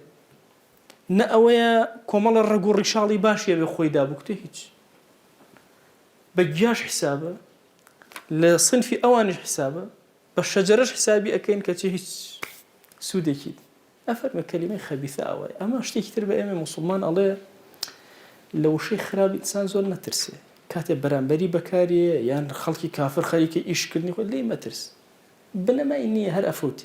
نأوي كمال الرجل رشالي باشي أبي خوي دابوكته هج بجاش حسابه لصنف أوانج حسابه بالشجرش حسابي أكين كتيه سودي كيد أفرم كلمة خبيثة أوي أما أشتي كتير بأمي مسلمان الله لو شيء خراب إنسان زول ما ترسي كاتب برانبري بكاري يعني خلقي كافر خليك إيش كلني يقول لي ما ترس بنما إني هر أفوتي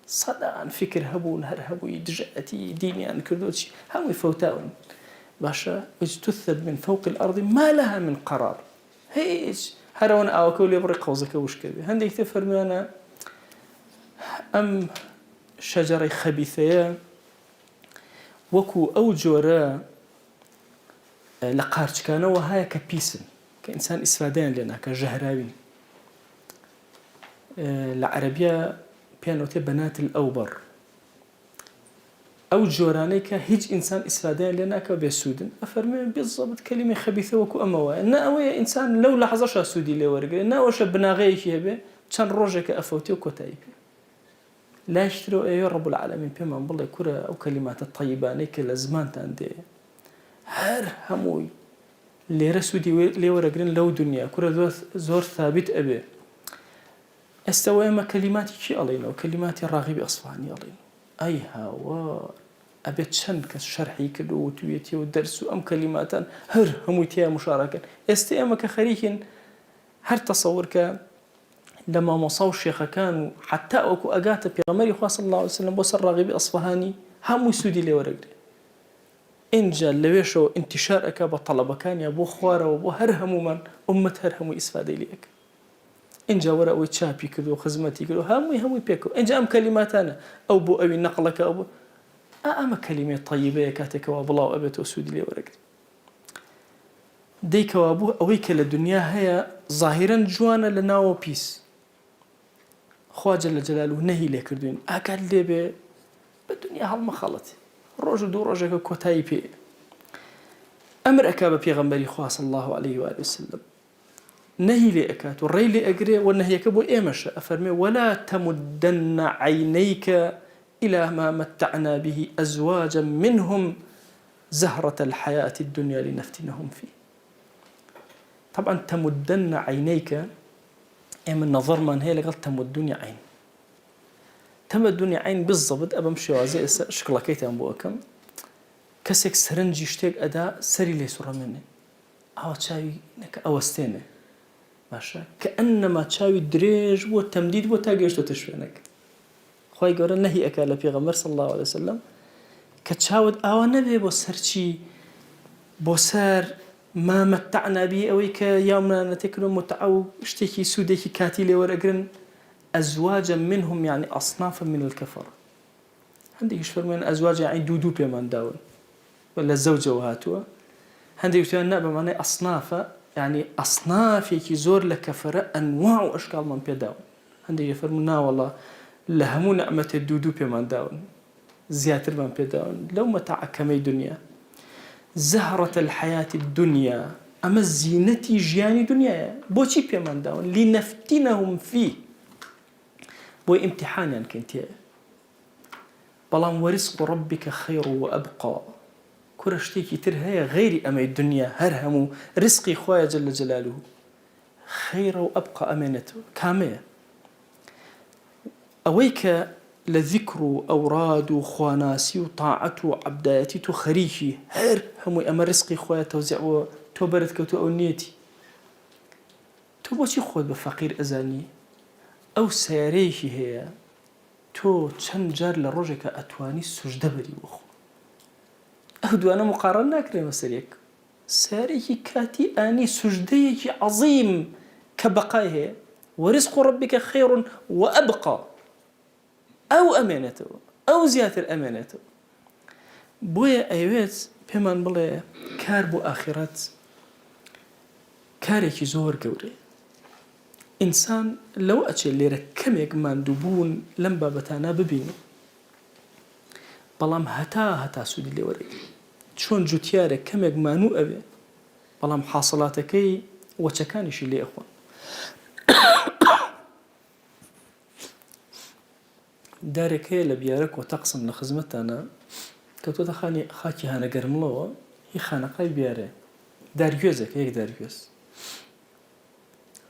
صدقا فكر هبون هر هبو يدجأتي ديني عن كردوتشي هم يفوتاون باشا اجتثت من فوق الأرض ما لها من قرار هيج هرون أو كل يبرق قوزك وش كذي هنديك تفرمي أنا أم شجرة خبيثة وكو أو جورا لقارش كانوا وهاي كبيسن كإنسان إسفادين لنا كجهراوين العربية بيانوتي بنات الأوبر أو جورانيك هج إنسان إسفادين لنا كبيسودن أفرمي بالضبط كلمة خبيثة وكو أموا نأوي إنسان لو لحظة سودي لي ورقة نأوش بناغيك يبي كان روجك أفوتي وكتايبي لا يشتروا أيها رب العالمين بما بالله كرة أو كلمات الطيبة نيك الأزمان تاندي هر هموي لێرە سوودی لێوەرەگرن لەو دنیا کورە زۆر ثابت ئەبێ ئێستا ئێمە کەلیماتی چی ئەڵێنەوە کەلیماتی ڕاغیبی ئەسفهانی ئەڵێن ئەی هاوار ئەبێت چەند کەس شەرحی کردو و توێتی و دەرس و ئەم کەلیماتان هەر هەمووی تیا مشارەکەن ئێستا ئێمە کە خەریکین هەر تەسەور کە لە مامۆسا و شێخەکان و حتا ئەوکو ئەگاتە پێغەمبەری خوا صلی الله علیه وسلم بۆ سەر ڕاغیبی ئەسفهانی هەمووی سوودی لێوەرەگرێ اینجا لەوێشەوە ئینتیشار ئەکا بە تەڵەبەکانیان بۆ خوارەوە بۆ هەر هەمومان ئومەت هەر هەمووی ئیسفادەی لێ ئەکا اینجا وەرە ئەوەی چاپی کردو و خزمەتی کردو هەمووی پێکەوە اینجا ئەم کەلیماتانە ئەو بۆ ئەوی نەقڵەکە ئەو بۆ ئەمە کەلیمەی طەیبەیە کاتێکەوە بڵاو ئەبێتەوە سوودی لێوەرەگرێ دەیکەوە بوو ئەوەی کە لە دنیا هەیە ظاهیرەن جوانە لە ناوە پیس خوا جەل جەلالوه نەهی لێ کردوین ئاگات لێبێ بە دنیا هەڵمەخەڵەت ڕۆژ و دوو ڕۆژێکە کۆتایی پێ ئەمر ئەکا بە پێغەمبەری خوا صلی الله عليه وآله وسلم نهي لي أكات والري لي أجري والنهي كبو إيمش أفرمي ولا تمدن عينيك إلى ما متعنا به أزواجا منهم زهرة الحياة الدنيا لنفتنهم فيه طبعا تمدن عينيك إما النظر من هي لقل تمدن عين تمدن عين بالضبط أبا مشي وزي شكلك كيت أنبو أكم كسك سرنجي اشتاق أداء سري لي سورة مني أو تشاوي نك أوستينه باشا كأنما تشاوي دريج والتمديد وتاجيش وتشوينك خوي قال نهي أكل في صلى الله عليه وسلم كتشاود أو نبي بوسرشي بوسر ما متعنا به أويك يومنا نتكلم متعو اشتكي سودكي كاتيلي ورقرن أزواجا منهم يعني أصنافا من الكفر عندي يشفر من أزواج يعني دودو بيمان داون ولا الزوجة وهاتوا عندي يقول نبى معناه أصنافا يعني أصناف يكي زور لكفرة أنواع وأشكال من بيداون عندي يفرمونا والله لهمو نعمة الدودو بيمان داون زياتر من بيداون لو متاع كمي دنيا زهرة الحياة الدنيا أما زينتي جياني دنيا بوشي بيمان داون لنفتنهم فيه بو امتحان يعني كنتي بلان ورزق ربك خير وأبقى كرشتيكي تر هي غير أمي الدنيا هرهمو رزقي خوايا جل جلاله خير وأبقى أمانته كامية أويك لذكر أوراد خواناسي وطاعة وعبداتي تخريشي هرهمو أما رزقي خوايا توزع وتوبرتك وتؤنيتي توبوشي خود بفقير أزاني أو سياريشي هي تو چەند جار لە ڕۆژێکە ئەتوانی سوژدە بەری بخۆ ئەو دوانە مقارن ناکرێمە سەرێک سارێکی کاتی ئانی سوژدەیەکی عەظیم کە بەقای هەیە وەرزق ڕەبیکە خەیڕ وەئەبقا ئەو ئەمێنێتەوە ئەو زیاتر ئەمێنێتەوە بۆیە ئەیەوێت پێمان بڵێ کار بۆ ئاخرەت کارێکی زۆر گەورەیە ئینسان لەو ئەچێ لێرە کەمێک ماندووبوون لەم بابەتانە ببینی بەڵام هەتا سوودی لێوەرەگری چۆن جوتیارێک کەمێک مانوو ئەوێ بەڵام حاصڵاتەکەی وەچەکانیشی لێ ئەخۆن دارێک هەیە لە بیارە کۆتا قسم لە خزمەتانە کەوتۆتە خاکی هانە گەرمڵەوە هی خانەقای بیارێ دارگوێزێک یەک دارگوێز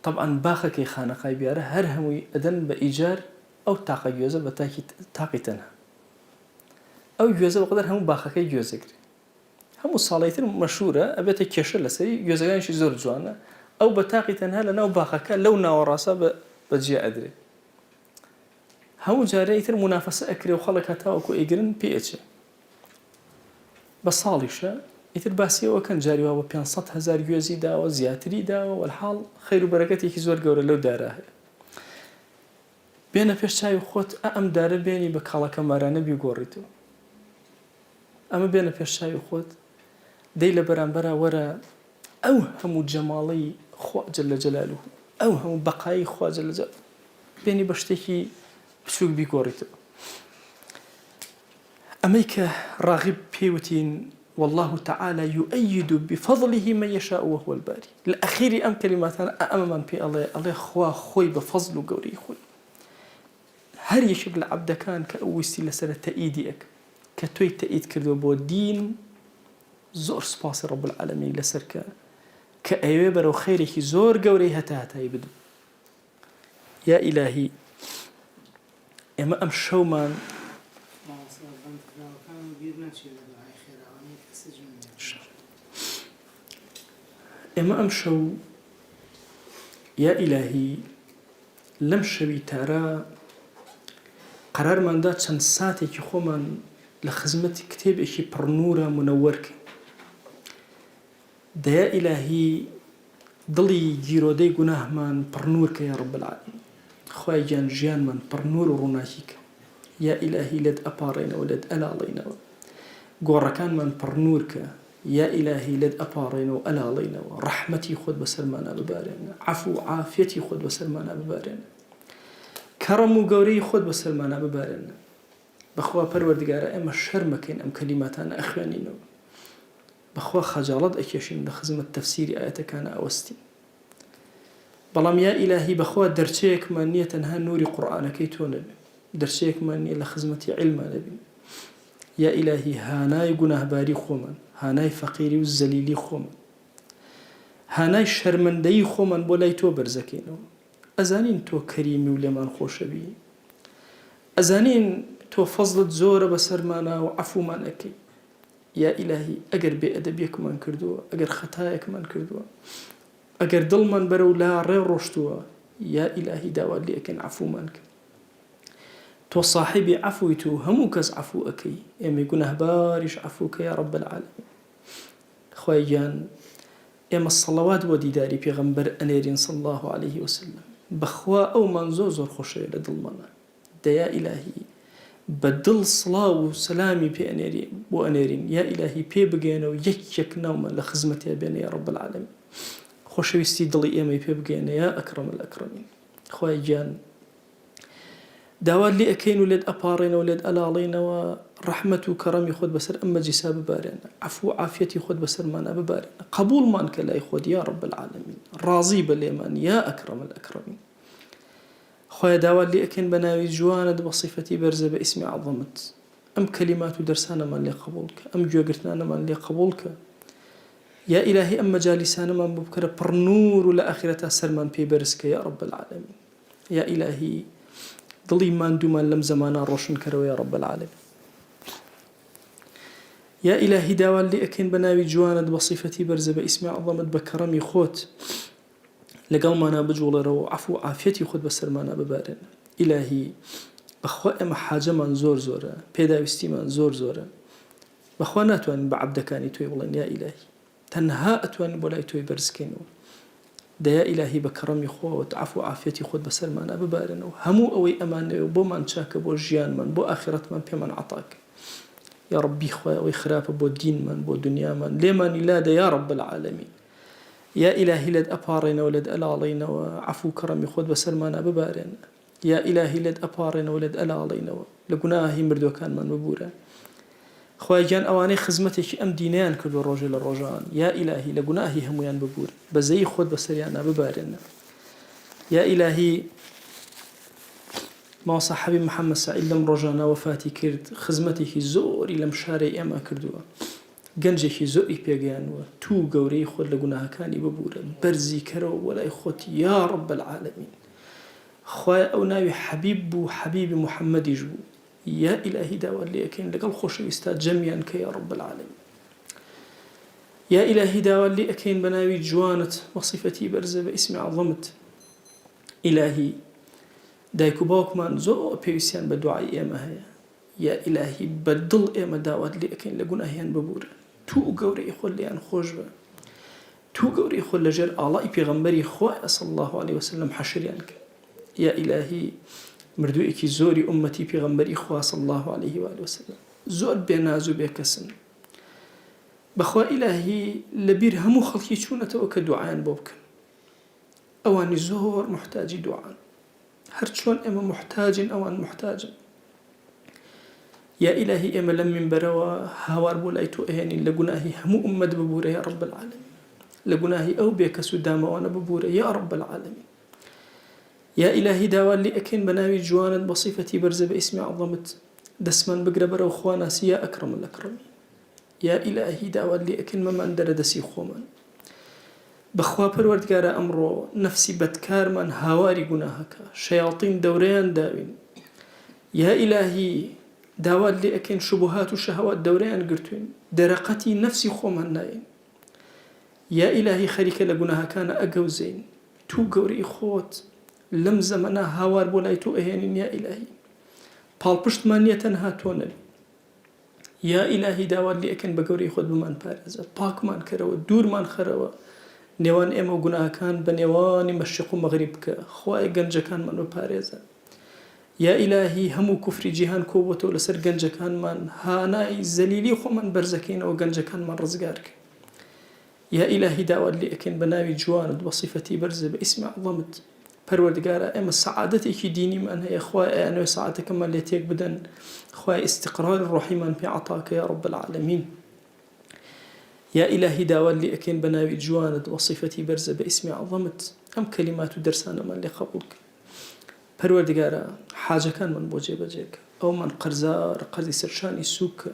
طبعا باخەکەی خانەقای بیارە هەر هەمووی ئەدەن بە ئیجار ئەو تاقە گوێزە بە تاقی تەنها ئەو گوێزە بەقدر هەموو باخەکەی گوێزەگری هەموو ساڵەیتر مەشهورە ئەبێتە کێشە لەسەری گوێزەکانیشی زۆر جوانە ئەو بە تاقی تەنها لە ناو باخەکە لەو ناوەڕاستە بەجێ ئەدرێ هەموو جارە ئیتر منافەسە ئەکرێ و خەڵک هەتاوەکو ئەیگرن پێچێ بە ساڵیشە ئیتر باسیەوەکەن جاریوا بە 500,000 گوێزی داوە زیاتری داوە وەلحاڵ خەیر و بەرەکەتێکی زۆر گەورە لەو دارە هەیە بێنە پێش چاوی خۆت ئەم دارە بێنی بە کاڵەکە مارانە بیگۆڕیتەوە ئەمە بێنە پێش چاوی خۆت دەی لە بەرامبەرە وەرە ئەو هەموو جەماڵی خوا جەل جەلالوه ئەو هەموو بەقایی خوا جەل جەلالوه بێنی بە شتێکی بچووک بیگۆڕیتەوە ئەمەی کە ڕاغب پێوتین والله تعالى يؤيد بفضله من يشاء وهو الباري الأخير أم كلمات أنا من في الله خوا خوي بفضل وجوري خوي هر يشغل عبد كان كأوستي لسنة تأييدك كتوي تأييد كردو بو دين زور سباس رب العالمين لسرك کە ئەوێ بەرەو خێرێکی زۆر گەورەی هەتایی بدو. یا ئیلاهی ئێمە ئەم شەومان یا ئیلاهی لەم شەوی تارە قەرارماندا چەند ساتێکی خۆمان لە خزمەتی کتێبێکی پڕنورە منەوەرکە. دەیا ئیلاهی دڵی گیرۆدەی گوناهمان پڕنورکە یا ڕەب العالەمین. خوای گیان ژیانمان پڕنور و ڕووناکیکە. یا ئیلاهی لێت ئەپاڕێنەوە لێت ئەلاڵێنەوە. گۆڕەکانمان پڕنورکە. یا ئیلاهی لێت ئەپاڕێنەوە ئەلاڵێنەوە. ڕەحمەتی خۆت بەسەرمانە ببارێنە. عەفو و عافیەتی خۆت بەسەرمانە ببارێنە. کەڕەم و گەورەی خۆت بەسەرمانە ببارێنە. بەخوا پەروەردگارە ئێمە شەرمەکەین ئەم کەلیماتانە ئەخوێنینەوە. بەخوا خەجاڵەت ئەکێشین لە خزمەت تەفسیری ئایەتەکانە ئەوەستین. بەڵام یا ئیلاهی بەخوا دەرچەیەکمان نییە تەنها نوری قورئانەکەی تۆ نەبێ، دەرچەیەکمان نییە لە خزمەتی عیلمان نەبین. یا ئیلاهی هانای گوناهباری خۆمان، هانای فەقیری و زەلیلی خۆمان، هانای شەرمەندەیی خۆمان بۆ لای تۆ بەرزەکەینەوە. ئەزانین تۆ کەریمی و لێمان خۆشەوی، ئەزانین تۆ فەزلت زۆرە بەسەرمانە و عەفومان ئەکەی. یا ئیلاهی ئەگەر بێئەدەبیەکمان کردووە، ئەگەر خەتایەکمان کردووە، ئەگەر دڵمان بەرەو لا ڕێ ڕۆشتووە، یا ئیلاهی داوات لێ ئەکەین عەفومان کە. تۆ صاحبی عەفویت و هەموو کەس عەفو ئەکەی، ئێمەی گوناهباریش عەفوکە یا ڕەب العالەمین. خوای گیان ئێمە سەڵەوات بۆ دیداری پێغەمبەر ئەنێرین صلی الله عليه وسلم. بەخوا ئەومان زۆر زۆر خۆشەوێ لە دڵمانە. دەیا ئیلاهی بە دڵ سڵاو و سەلامی پێ بۆ ئەنێرین. یا ئیلاهی پێ بگەێنەوە یەک ناومان لە خزمەتیا بێنە یا ڕەب العالەمین. خۆشەویستی دڵی ئێمەی پێ بگەێنە یا ئەکرەم الئەکرەمین. خوای گیان داوات لێ ئەکەین و لێت ئەپاڕێنەوە لێت ئەلاڵێنەوە. ڕەحمەت و کەڕەمی خۆت بەسەر ئەم مەجلیسا ببارێنە. عەفو و عافیەتی خۆت بەسەرمانە ببارێنە. قبوڵمان کە لای خۆت یا ڕەب العالەمین. ڕازی بە لێمان یا ئەکرەم الئەکرەمین. خوای داوات لێ ئەکەین بە ناوی جوانت بە صیفەتی بەرزە بە ئیسمی عەظەمت. ئەم کەلیمات و دەرسانەمان لێ قبوڵ کە، ئەم گوێگرتنانەمان لێ قبوڵ کە. یا ئیلاهی ئەم مەجالیسانەمان بۆ بکەرە پڕنور و لە ئاخرەتا سەرمان پێی بەرزکە یا ڕەب العالەمین. یا ئیلاهی دڵی ماندوومان لەم زەمانە ڕۆشن کەرەوە یا ڕەب العالەمین. یا ئیلاهی داوات لێ ئەکەین بە ناوی جوانت بە صیفەتی بەرزە بە ئیسمی عەظەمت بە کەڕەمی خۆت لەگەڵمانە بجوڵێرەوە و عەفو و عافیەتی خۆت بەسەرمانە ببارێنە. ئیلاهی بەخوا ئێمە حاجەمان زۆر زۆرە، پێداویستیمان زۆر زۆرە. بەخوا ناتوانین بە عەبدەکانی تۆی بڵێن یا ئیلاهی، تەنها ئەتوانین بۆ لای تۆی بەرزکەینەوە. دەیا ئیلاهی بە کەڕەمی خۆت عەفو و عافیەتی خۆت بەسەرمانە ببارێنەوە. هەموو ئەوەی ئەمانەوە بۆمان چاکە، بۆ ژیانمان، بۆ ئاخرەتمان پێمان عەتاکە. یا ڕەبی خوای ئەوەی خراپە بۆ دینمان، بۆ دنیامان، لێمانی لادە یا ڕەب العالەمین. یا ئیلاهی لێت ئەپاڕێنەوە لێت ئەلاڵێنەوە. عەفو و کەڕەمی خۆت بەسەرمانە ببارێنە. یا ئیلاهی لێت ئەپاڕێنەوە لێت ئەلاڵێنەوە. لە گوناهی مردوەکانمان ببورە. خوای گیان ئەوانەی خزمەتێکی ئەم دینیان کردو ڕۆژێ لە ڕۆژان، یا ئیلاهی لە گوناهی هەمویان ببور، بەزەی خۆت بەسەریانە ببارێنە. یا ئیلاهی ماوەسا حەبیب محەممەد سەعید لەم ڕۆژانە وەفاتی کرد، خزمەتێکی زۆری لەم شارەی ئێمە کردووە، گەنجێکی زۆری پێگەیانوە. تو گەورەی خۆت لە گوناهەکانی ببورە، بەرزی کەرەوە بۆ لای خۆت یا ڕەب العالەمین. خوای ئەو ناوی حەبیب بوو، حەبیبی محەممەدیش بوو. یا ئیلاهی داوات لێ ئەکەین لەگەڵ خۆشەویستە جەمیان کە یا ڕەب العالەمین. یا ئیلاهی داوات لێ ئەکەین بە ناوی جوانت بە صیفەتی بەرزە بە ئیسمی عەظەمت. ئیلاهی دایک و باوکمان زۆر پێویستیان بە دوعای ئێمە هەیە. یا ئیلاهی بە دڵ ئێمە داوات لێ ئەکەین لە گوناهیان ببورە. تو گەورەی خۆت لێیان خۆش بە، تو گەورەی خۆت لەژێر ئاڵای پێغەمبەری خوایە صلی الله عليه وسلم حەشریان کە. یا ئیلاهی مردوویەکی زۆری ئومەتی پێغەمبەری خوا صلی الله عليه وآله وسلم زۆر بێناز و بێکەسن. بەخوا ئیلاهی لەبیر هەموو خەڵکی چوونەتەوە کە دوعایان بۆ بکەن. ئەوانی زۆر محتاجی دوعان، هەر چۆن ئێمە محتاجین ئەوان محتاجن. یا ئیلاهی ئێمە لەم منبەرەوە هاوار بۆ لای تۆ ئەهێنین لە گوناهی هەموو ئومەت ببورە یا ڕەب العالەمین، لە گوناهی ئەو بێکەس و دامەوانە ببورە یا ڕەب العالەمین. یا ئیلاهی داوات لێ ئەکەین بە ناوی جوانت بە صیفەتی بەرزە بە ئیسمی عەظەمت دەستمان بگرە بەرەو خواناسی یا ئەکرەم الئەکرەمین. یا ئیلاهی داوات لێ ئەکەین مەمان دەرە دەسی خۆمان، بەخوا پەروەردگارە ئەمڕۆ نەفسی بەدکارمان هاواری گوناهەکە شەیاطین دەورەیان داوین یا ئیلاهی داوات لێ ئەکەین شوبهات و شەهەوات دەورەیان گرتوین دەرەقەتی نەفسی خۆمان ناین یا ئیلاهی خەریکە لە گوناهەکانە ئەگەوزین تو گەورەی خۆت لەم زەمەنە هاوار بۆ لای تۆ ئەهێنین یا ئیلاهی پاڵپشتمان نییە تەنها تۆ نەبی یا ئیلاهی داوات لێ ئەکەن بە گەورەی خۆت بمان پارێزە پاکمان کەرەوە دوورمان خەرەوە نێوان ئێمە و گوناهەکان بە نێوانی مەشریق و مەغریب بکە خوای گەنجەکانمان بپارێزە یا ئیلاهی هەموو کوفری جیهان کۆبووەتەوە لەسەر گەنجەکانمان هانای زەلیلی خۆمان بەرزەکەینەوە گەنجەکانمان ڕزگار کە یا ئیلاهی داوات لێ ئەکەن بە ناوی جوانت بە صیفەتی بەرزە بە ئیسمی عەظەمت پەروەردگارە ئێمە سەعادەتێکی دینیمان هەیە خوای ئەیانەوێ سەعادەکەمان لێ تێک بدەن خوای استقرار ڕۆحیمان پێ عەتاکە یا رب العالمین یا ئیلاهی داوات لێ ئەکەن بە ناوی جوانت بە صیفەتی بەرزە بە ئیسمی عەظەمت ئەم کەلیمات و دەرسانەمان لێ قبوڵ کە پەروەردگارە حاجەکانمان بۆ جێبەجێکە ئەومان قەرزار قەرزی سەرشانی سووکە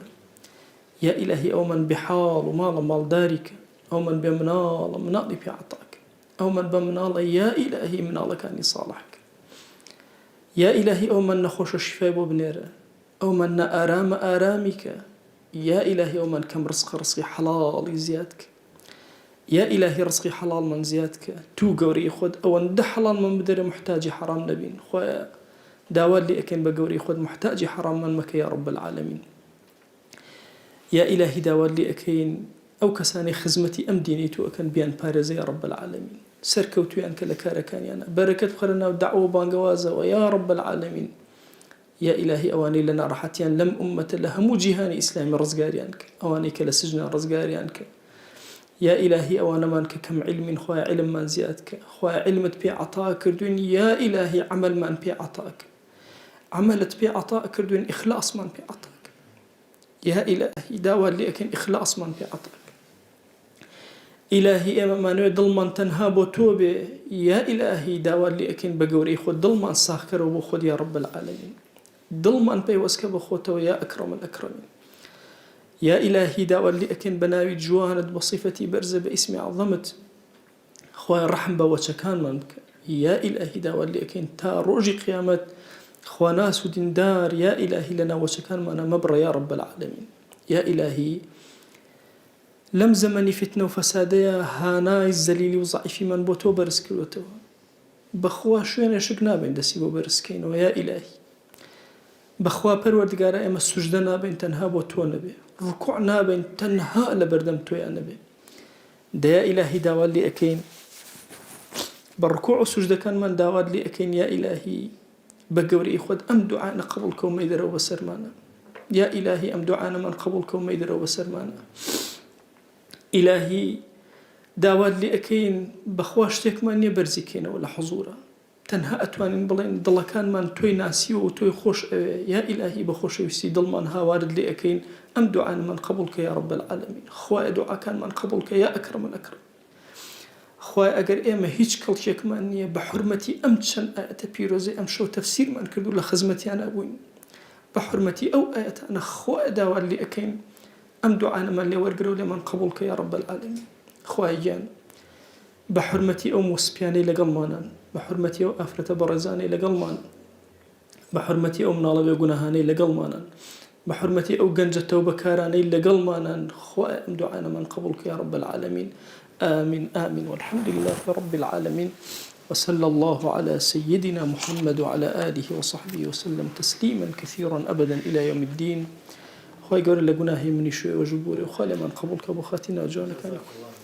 یا ئیلاهی ئەومان بحاڵ و ماڵە ماڵداری کە ئەومان بێ مناڵە مناڵی پێ عەتاکە ئەومان بە مناڵە یا ئیلاهی مناڵەکانی ساڵحکە یا ئیلاهی ئەومان نەخۆشە شیفای بۆ بنێرە ئەومان نە ئارامە ئارامی کە یا ئیلاهی ئەومان کەم ڕزقی حەڵاڵی زیاد کە یا ئیلاهی ڕزقی حەڵاڵمان زیاد کە تو گەورەی خۆت ئەوەندە حەڵالمان بدەرە محتاجی حەرام نەبین خۆیە داوات لێ ئەکەن بە گەورەی خۆت محتاجی حەراممان مەکە یا رب العالمین یا ئیلاهی داوات لێ ئەکەین ئەو کەسانی خزمەتی ئەم دینی تو ئەکەن بیان پارێزە یا رب العالمین سەرکەوتویان کە لە کارەکانیانە بەرەکەت بخەرە ناو دەعوە بانگەوازەوە یا رب العالمین یا ئیلاهی ئەوانەی لە ناڕەحەتیان لەم ئومەتە لە هەموو جیهانی ئیسلامی ڕزگاریان کە ئەوانەی کە لە سجنە ڕزگاریان کە یا ئیلاهی ئەوانەمان کە کەم علمین خوای علممان زیاد کە خوای علمت پێ عەتا کردوین یا ئیلاهی عەمەلمان پێ عەتا کە عەمەلت پێ عەتا کردوین ئیخلاسمان پێ عەتا کە یا ئیلاهی داوات لێ ئەکەن ئیخلاسمان پێ عەتا کە ئیلاهی ئێمەمانوێ دڵمان تەنها بۆ تۆ بێ یا ئیلاهی داوات لێ ئەکەن بە گەورەی خۆت دڵمان ساخکەرەوە بۆ خۆت یا رب العالمین دڵمان پەیوەستکە بە خۆتەوە یا ئەکرەم الئەکرەمین یا ئیلاهی داوات لێ ئەکەن بە ناوی جوانت بە صیفەتی بەرزە بە ئیسمی عەظەمت خوای ڕەحم بە وەچەکانمان بکە یا ئیلاهی داوات لێ ئەکەن تا ڕۆژی قیامەت خوا ناس و دیندار یا ئیلاهی لە ناو وەچەکانمانە مەبڕە یا رب العالمین یا ئیلاهی لەم زەمەنی فتنە و فەسادەیە هانای زەلیلی و زەعیفیمان بۆ تۆ بەرز کردوتەوە بەخوا شوێنە شک نابین دەسی بۆ بەرزکەینەوە یا ئیلاهی بەخوا پەروەردگارە ئێمە سوژدە نابین تەنها بۆ تۆ نەبێ ڕکوع نابین تەنها لە بەردەم تۆیان نەبێ دەیا ئیلاهی داوات لێ ئەکەین بە ڕکوع و سوژدەکانمان داوات لێ ئەکەین یا ئیلاهی بە گەورەی خۆت ئەم دوعانە قبوڵ کە و مەیدەرەوە بەسەرمانە یا ئیلاهی ئەم دوعانەمان قبوڵ کە و مەیدەرەوە بەسەرمانە ئیلاهی داوات لێ ئەکەین بەخوا شتێکمان نییە بەرزیکەینەوە لە حوزورە تەنها ئەتوانین بڵێن دڵەکانمان تۆی ناسیوە و تۆی خۆش ئەوێ یا ئیلاهی بە خۆشەویستی دڵمان هاوارت لێ ئەکەین ئەم دوعانەمان قبوڵ کە یا رب العالمین خوایە دوعاکانمان قبوڵ کە یا ئەکرەم الئەکرەم خوای ئەگەر ئێمە هیچ کەڵکێکمان نییە بە حورمەتی ئەم چەند ئاەتە پیرۆزەی ئەم شەو تەفسیرمان کردو لە خزمەتیانە بووین بە حورمەتی ئەو ئاەتانە خوای داوات لێ ئەکەین ئەم دوعانەمان لێ وەرگرە و لێمان قبوڵ کە یا رب العالمین خوای گیان بە حورمەتی ئەو موسپیانەی لەگەڵمانن بە حورمەتی ئەو ئافرەتە بەڕێزانەی لەگەڵمان بە حورمەتی ئەو مناڵە بێ گوناهانەی لەگەڵمانن بە حورمەتی ئەو گەنجە تەوبەکارانەی لەگەڵمانن خوای ئەم دوعانەمان قبوڵ کە یا رب العالمین آمين آمين والحمد لله رب العالمين وصلى الله على سيدنا محمد وعلى آله وصحبه وسلم تسليما كثيرا أبدا إلى يوم الدين خوای گەورە لە گوناهی منی شوێ وەژبوورێ و خوا لێمان قبوڵ کە بۆ خاتینا جوانەکان